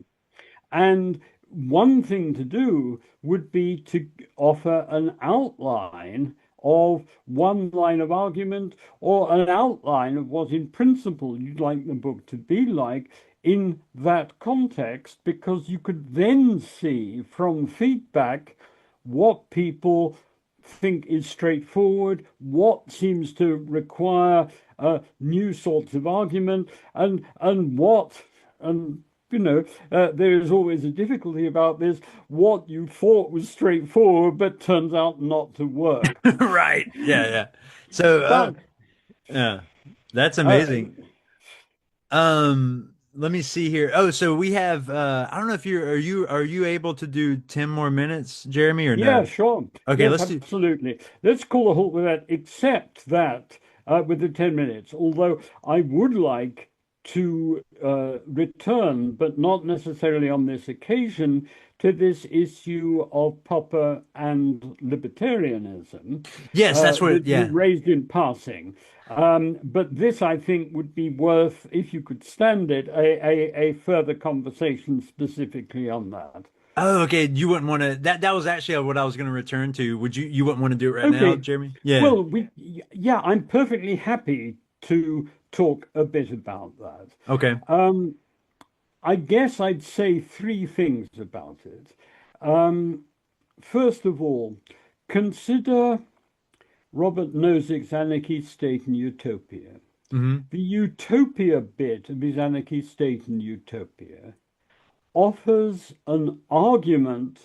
And one thing to do would be to offer an outline of one line of argument, or an outline of what in principle you'd like the book to be like in that context, because you could then see from feedback what people think is straightforward, what seems to require new sorts of argument, and what, and there is always a difficulty about this, what you thought was straightforward but turns out not to work. right. Yeah, yeah. So, But yeah, that's uh, amazing. Let me see here. Oh, so we have I don't know if are you able to do 10 more minutes, Jeremy, or yeah, no? sure. Okay, Yes, let's do. absolutely. Let's call a halt with that, except that with the 10 minutes, although I would like to return, but not necessarily on this occasion, to this issue of Popper and libertarianism Yes, that's what, that you yeah. raised in passing. But this, I think, would be worth, if you could stand it, a further conversation specifically on that. Oh, okay. You wouldn't want to that was actually what I was going to return to. You wouldn't want to do it right now, Okay. Jeremy? Yeah. Well, yeah, I'm perfectly happy to talk a bit about that. Okay. Um, I guess I'd say three things about it. Um, First of all, consider Robert Nozick's Anarchy, State and Utopia. Hmm. The utopia bit of his Anarchy, State and Utopia offers an argument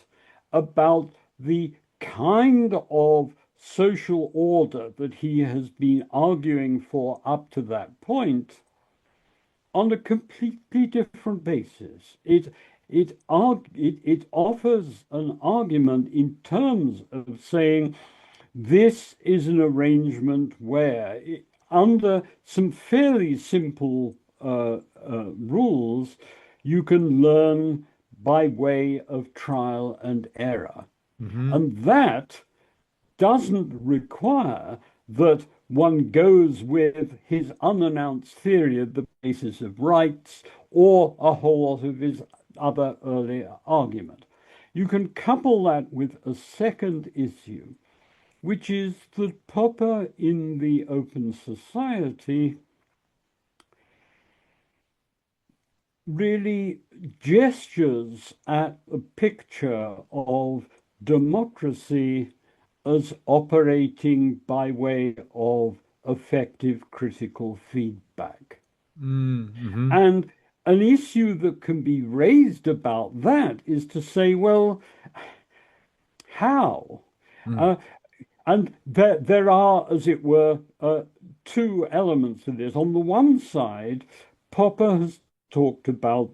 about the kind of social order that he has been arguing for up to that point on a completely different basis. it offers an argument in terms of saying this is an arrangement where, under some fairly simple rules, you can learn by way of trial and error. Mm-hmm. And that doesn't require that one goes with his unannounced theory of the basis of rights or a whole lot of his other earlier argument. You can couple that with a second issue, which is that Popper in the Open Society really gestures at a picture of democracy as operating by way of effective critical feedback. Mm-hmm. And an issue that can be raised about that is to say, well, how? And there are, as it were, two elements of this. On the one side, Popper has talked about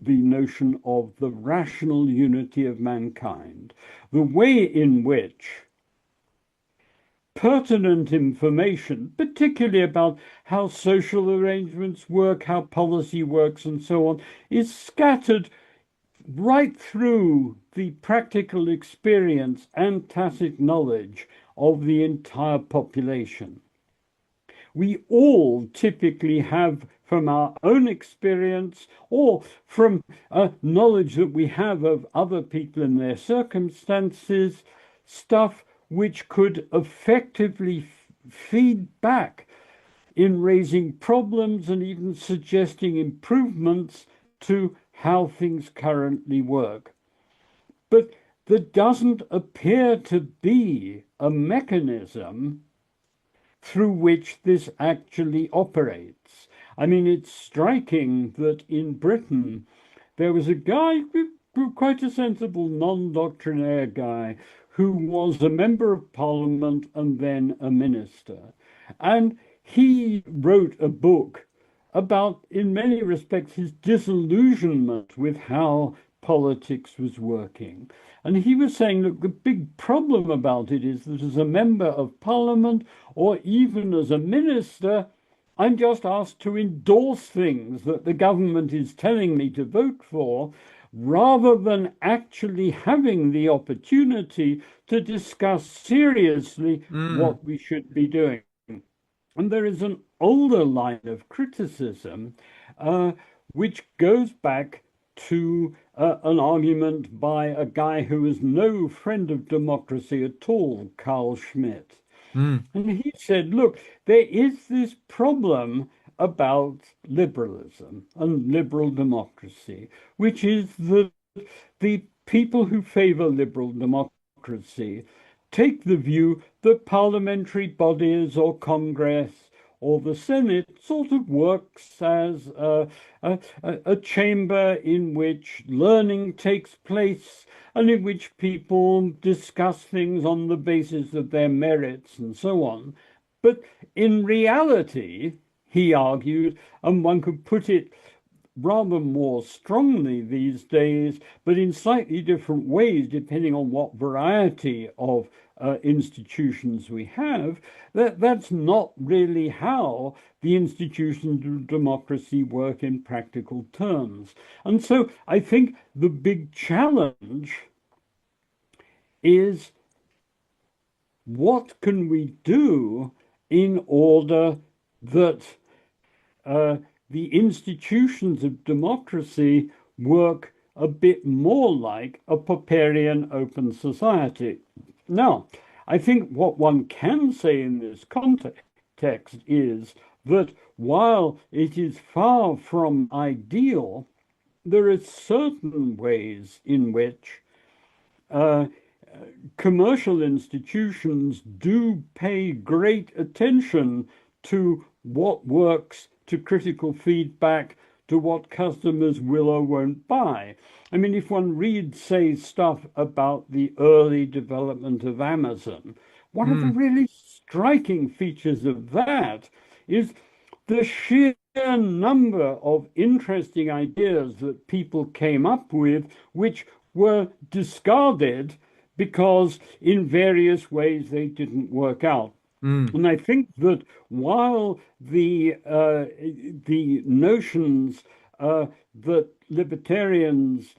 the notion of the rational unity of mankind, the way in which pertinent information, particularly about how social arrangements work, how policy works, and so on, is scattered right through the practical experience and tacit knowledge of the entire population. We all typically have, from our own experience or from knowledge that we have of other people and their circumstances, stuff which could effectively feed back in raising problems and even suggesting improvements to how things currently work. But there doesn't appear to be a mechanism through which this actually operates. I mean, it's striking that in Britain there was a guy, quite a sensible non-doctrinaire guy, who was a member of parliament and then a minister. And he wrote a book about, in many respects, his disillusionment with how politics was working. And he was saying, look, the big problem about it is that as a member of parliament or even as a minister, I'm just asked to endorse things that the government is telling me to vote for, rather than actually having the opportunity to discuss seriously what we should be doing. And there is an older line of criticism which goes back to an argument by a guy who is no friend of democracy at all, Carl Schmitt. And he said, look, there is this problem about liberalism and liberal democracy, which is that the people who favor liberal democracy take the view that parliamentary bodies or Congress or the Senate sort of works as a chamber in which learning takes place and in which people discuss things on the basis of their merits and so on. But in reality, he argued, and one could put it rather more strongly these days, but in slightly different ways, depending on what variety of institutions we have, that's not really how the institutions of democracy work in practical terms. And so I think the big challenge is, what can we do in order that the institutions of democracy work a bit more like a Popperian open society? Now, I think what one can say in this context is that while it is far from ideal, there are certain ways in which commercial institutions do pay great attention to what works, to critical feedback, to what customers will or won't buy. I mean, if one reads, say, stuff about the early development of Amazon, one of the really striking features of that is the sheer number of interesting ideas that people came up with, which were discarded because in various ways they didn't work out. And I think that while the notions that libertarians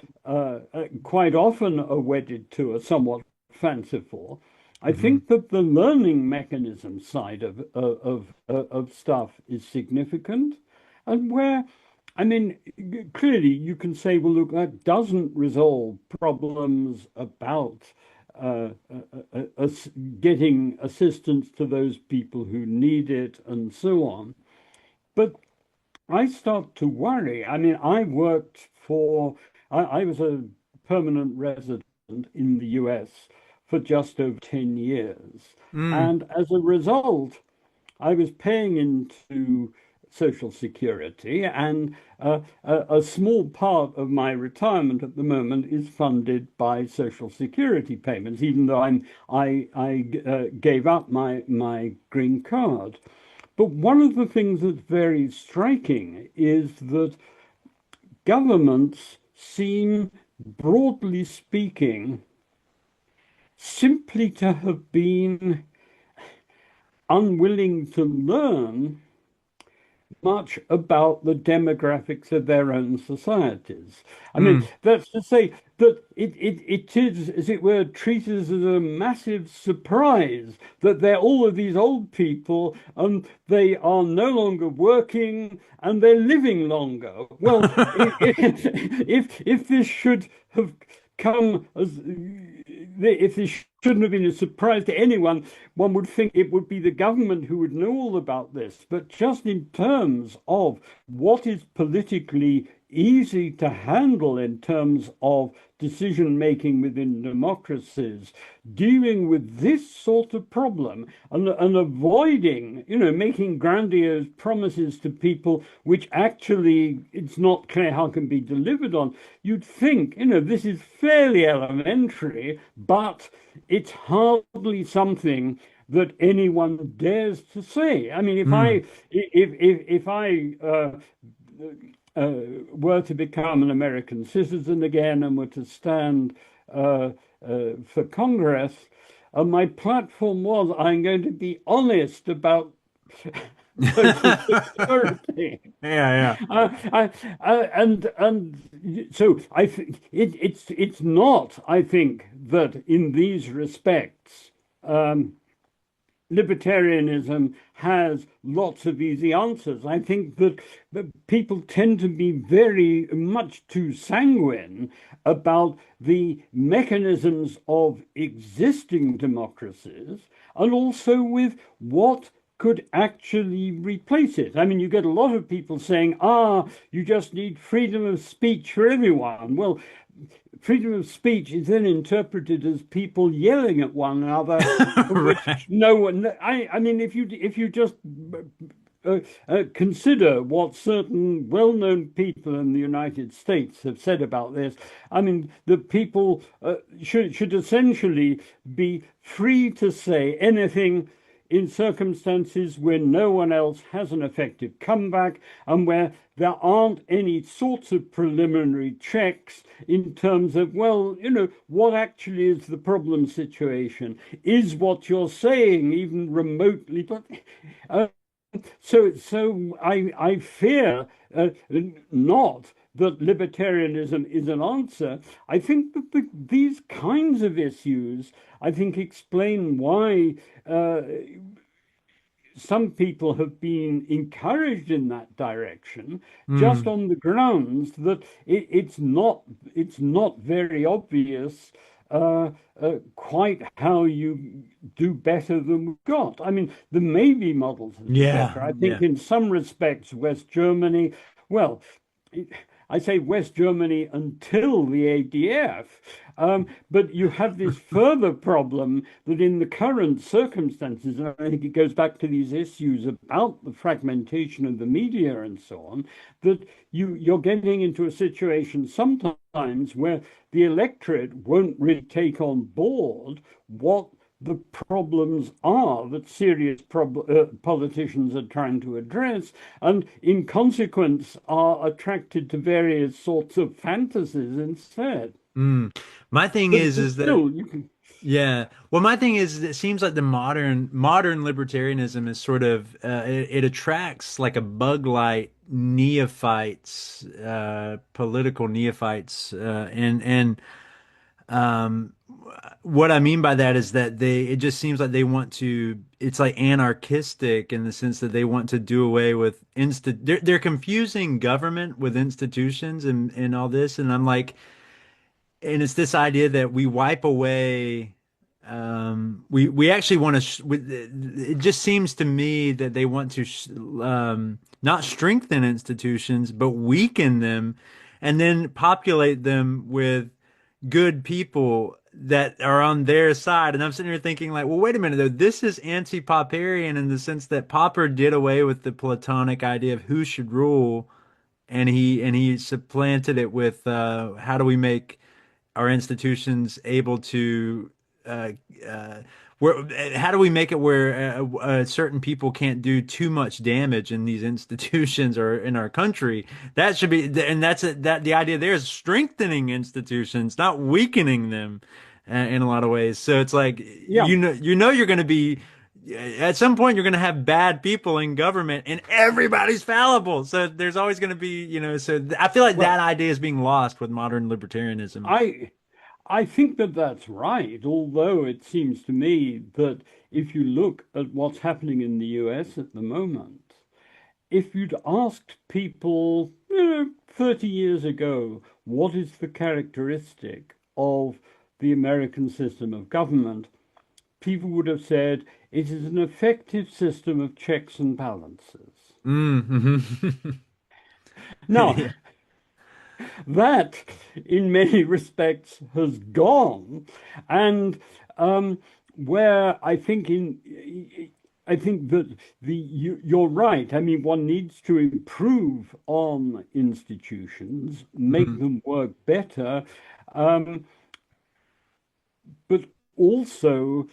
quite often are wedded to are somewhat fanciful, I think that the learning mechanism side of stuff is significant, and where, I mean, clearly you can say, well, look, that doesn't resolve problems about getting assistance to those people who need it and so on. But I start to worry. I mean, I was a permanent resident in the US for just over 10 years. And as a result, I was paying into Social Security, and a small part of my retirement at the moment is funded by Social Security payments, even though I gave up my green card. But one of the things that's very striking is that governments seem, broadly speaking, simply to have been unwilling to learn much about the demographics of their own societies. I mean, that's to say that it is, as it were, treated as a massive surprise that they're all of these old people and they are no longer working and they're living longer. Well, if this should have come as, if this shouldn't have been a surprise to anyone, one would think it would be the government who would know all about this. But just in terms of what is politically easy to handle in terms of decision making within democracies, dealing with this sort of problem and avoiding, making grandiose promises to people which actually it's not clear how can be delivered on. You'd think, this is fairly elementary, but it's hardly something that anyone dares to say. I mean, if I were to become an American citizen again and were to stand for Congress, my platform was, I'm going to be honest about Social Security. Yeah. And so I think it's not. I think that in these respects, libertarianism has lots of easy answers. I think that people tend to be very much too sanguine about the mechanisms of existing democracies and also with what could actually replace it. I mean, you get a lot of people saying, you just need freedom of speech for everyone. Well, freedom of speech is then interpreted as people yelling at one another. Right. No one. I mean, if you just consider what certain well-known people in the United States have said about this, I mean, the people should essentially be free to say anything in circumstances where no one else has an effective comeback and where there aren't any sorts of preliminary checks in terms of, well, what actually is the problem situation? Is what you're saying even remotely? But so I fear not that libertarianism is an answer. I think that these kinds of issues, I think, explain why some people have been encouraged in that direction, just on the grounds that it's not very obvious quite how you do better than we've got. I mean, there may be models of better. I think in some respects, West Germany, well, I say West Germany until the ADF, but you have this further problem that in the current circumstances, and I think it goes back to these issues about the fragmentation of the media and so on, that you're getting into a situation sometimes where the electorate won't really take on board what the problems are that serious politicians are trying to address, and in consequence are attracted to various sorts of fantasies instead. Mm. My thing But is that still, you can. yeah. Well, my thing is it seems like the modern libertarianism is sort of it attracts like a bug light neophytes, political neophytes, and um, what I mean by that is that it just seems like they want to, it's like anarchistic in the sense that they want to do away with they're confusing government with institutions and all this. And I'm like, and it's this idea that we wipe away, we actually want to, it just seems to me that they want to, not strengthen institutions, but weaken them and then populate them with good people that are on their side. And I'm sitting here thinking, like, well, wait a minute, though. This is anti-Popperian in the sense that Popper did away with the Platonic idea of who should rule, and he supplanted it with how do we make our institutions able to uh, uh, how do we make it where certain people can't do too much damage in these institutions or in our country? That should be, and that the idea there is strengthening institutions, not weakening them in a lot of ways. So it's like Yeah. you're going to be at some point you're going to have bad people in government and everybody's fallible. So there's always going to be, so I feel like that Well, idea is being lost with modern libertarianism. I think that that's right, although it seems to me that if you look at what's happening in the US at the moment, if you'd asked people, 30 years ago, what is the characteristic of the American system of government, people would have said it is an effective system of checks and balances. Mm-hmm. Now, Yeah. that, in many respects, has gone, and where I think that you're right. I mean, one needs to improve on institutions, make Mhm. them work better, um, but also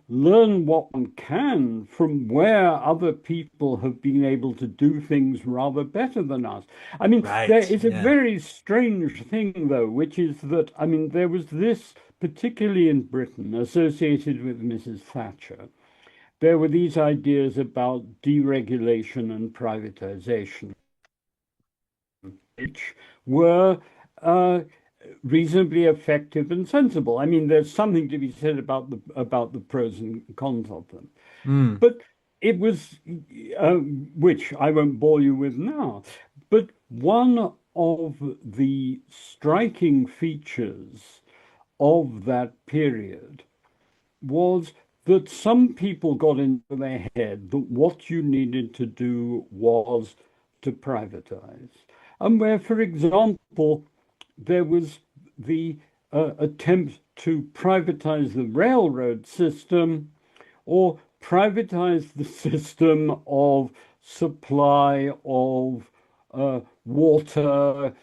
learn what one can from where other people have been able to do things rather better than us. I mean, there Right. is a Yeah. very strange thing, though, which is that, I mean, there was this, particularly in Britain, associated with Mrs. Thatcher. There were these ideas about deregulation and privatization, which were uh, reasonably effective and sensible. I mean, there's something to be said about the pros and cons of them, Mm. but it was which I won't bore you with now. But one of the striking features of that period was that some people got into their head that what you needed to do was to privatize. And where, for example, there was the attempt to privatize the railroad system or privatize the system of supply of water,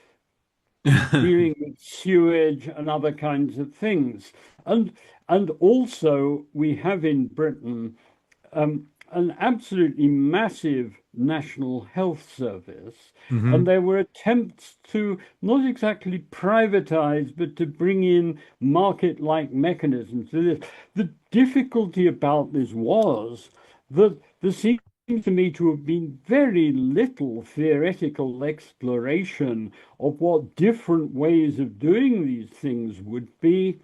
dealing with sewage and other kinds of things. And and also we have in Britain an absolutely massive national health service. And Hmm. there were attempts to not exactly privatize, but to bring in market-like mechanisms to this. The difficulty about this was that there seems to me to have been very little theoretical exploration of what different ways of doing these things would be,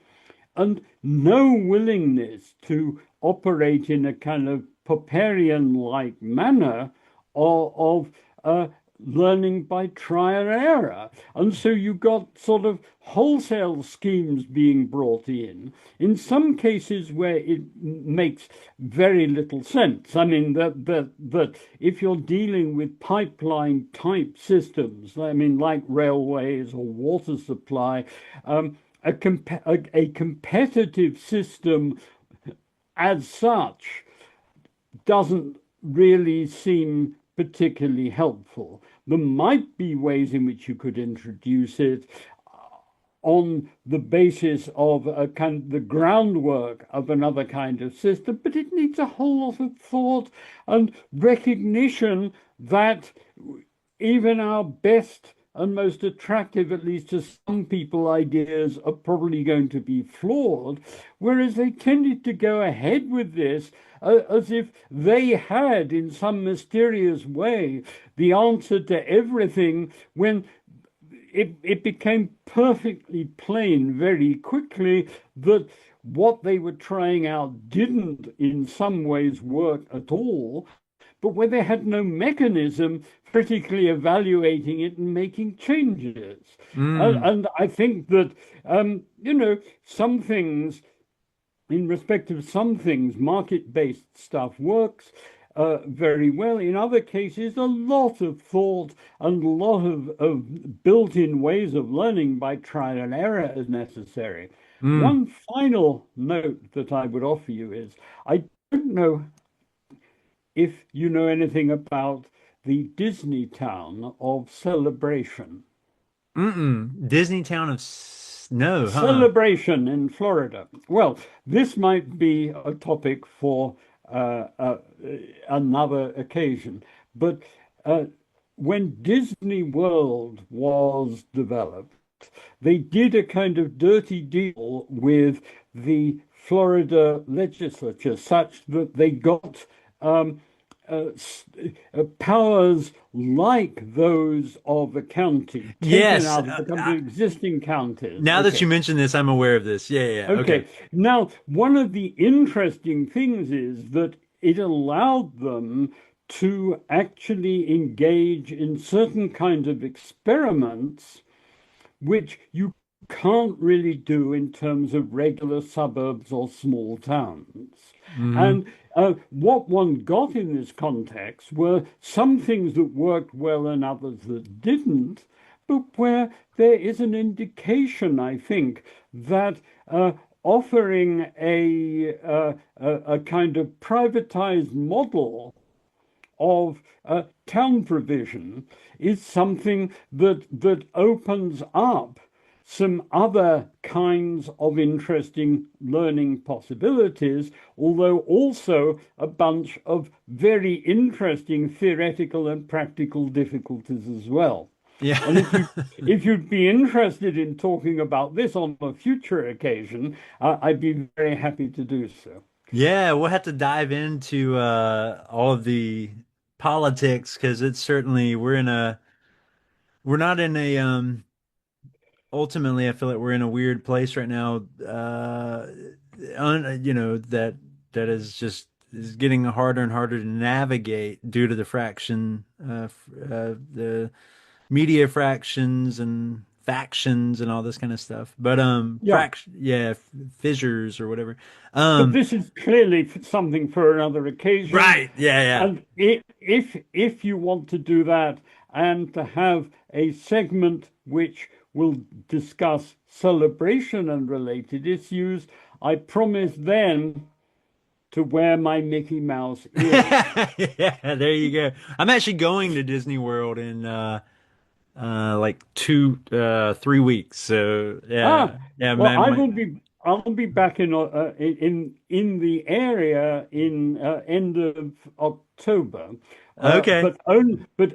and no willingness to operate in a kind of Popperian-like manner of learning by trial and error. And so you got sort of wholesale schemes being brought in some cases where it makes very little sense. I mean, that if you're dealing with pipeline type systems, I mean, like railways or water supply, a competitive system as such doesn't really seem particularly helpful. There might be ways in which you could introduce it. on the basis of a kind of the groundwork of another kind of system, but it needs a whole lot of thought and recognition that even our best and most attractive, at least to some people, ideas are probably going to be flawed, whereas they tended to go ahead with this as if they had, in some mysterious way, the answer to everything, when it became perfectly plain very quickly that what they were trying out didn't in some ways work at all, but where they had no mechanism critically evaluating it and making changes. Mm. And I think that, some things, in respect of some things, market-based stuff works very well. In other cases, a lot of thought and a lot of built-in ways of learning by trial and error is necessary. Mm. One final note that I would offer you is, I don't know if you know anything about the Disney town of Celebration. Mm-mm. Disney Town of no, huh? Celebration in Florida. Well, this might be a topic for uh, uh, another occasion, but uh, when Disney World was developed, they did a kind of dirty deal with the Florida legislature such that they got um, uh, powers like those of a county taken Yes. out of the existing counties. Now that you Okay. mention this, I'm aware of this. Yeah, yeah, yeah. Okay. Okay. Now, one of the interesting things is that it allowed them to actually engage in certain kinds of experiments which you can't really do in terms of regular suburbs or small towns. Mm-hmm. And what one got in this context were some things that worked well and others that didn't, but where there is an indication, I think, that offering a kind of privatized model of town provision is something that opens up some other kinds of interesting learning possibilities, although also a bunch of very interesting theoretical and practical difficulties as well. Yeah. And if you'd be interested in talking about this on a future occasion, I'd be very happy to do so. Yeah, we'll have to dive into all of the politics because it's certainly we're not in a ultimately I feel like we're in a weird place right now that is just is getting harder and harder to navigate due to the the media fractions and factions and all this kind of stuff. But Yeah. fissures or whatever. But Um this is clearly something for another occasion. right. Yeah, yeah. And if you want to do that and to have a segment which will discuss celebration and related issues, I promise then to wear my Mickey Mouse ears. Yeah, there you go. I'm actually going to Disney World in like 3 weeks. So Ah, yeah, well, man. I'll be back in the area in end of October, Okay. but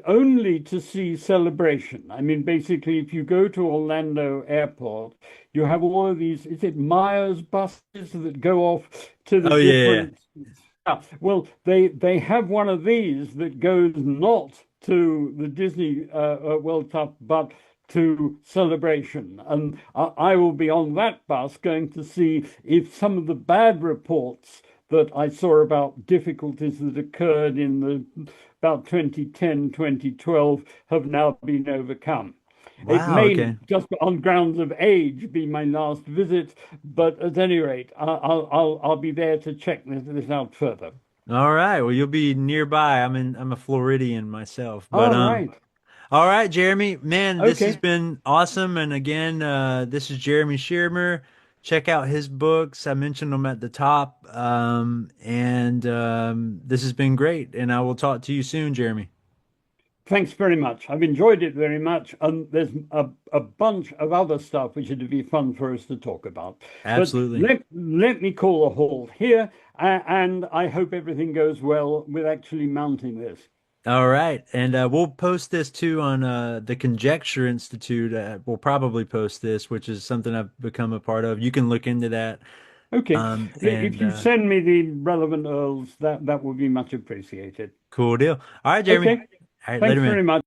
only to see celebration. I mean, basically, if you go to Orlando Airport, you have all of these. Is it Myers buses that go off to the Oh yeah, different? Yeah, well, they have one of these that goes not to the Disney World Cup, but to Celebration. And I will be on that bus going to see if some of the bad reports that I saw about difficulties that occurred in the about 2010, 2012 have now been overcome. yeah. It Wow. may Okay. just on grounds of age be my last visit, but at any rate, I'll be there to check this out further. All right. Well, you'll be nearby. I'm a Floridian myself, but All right. all right, Jeremy, man, this has Okay. been awesome. And again, this is Jeremy Shearmur. Check out his books. I mentioned them at the top. And this has been great. And I will talk to you soon, Jeremy. Thanks very much. I've enjoyed it very much, and there's a bunch of other stuff which would be fun for us to talk about. But Absolutely. let me call a halt here, and I hope everything goes well with actually mounting this. All right. And we'll post this too on the Conjecture Institute. We'll probably post this, which is something I've become a part of. You can look into that. Okay. If And you send me the relevant URLs, that would be much appreciated. cool deal. All right, Jeremy. Okay. All right, Thanks later, very man. much.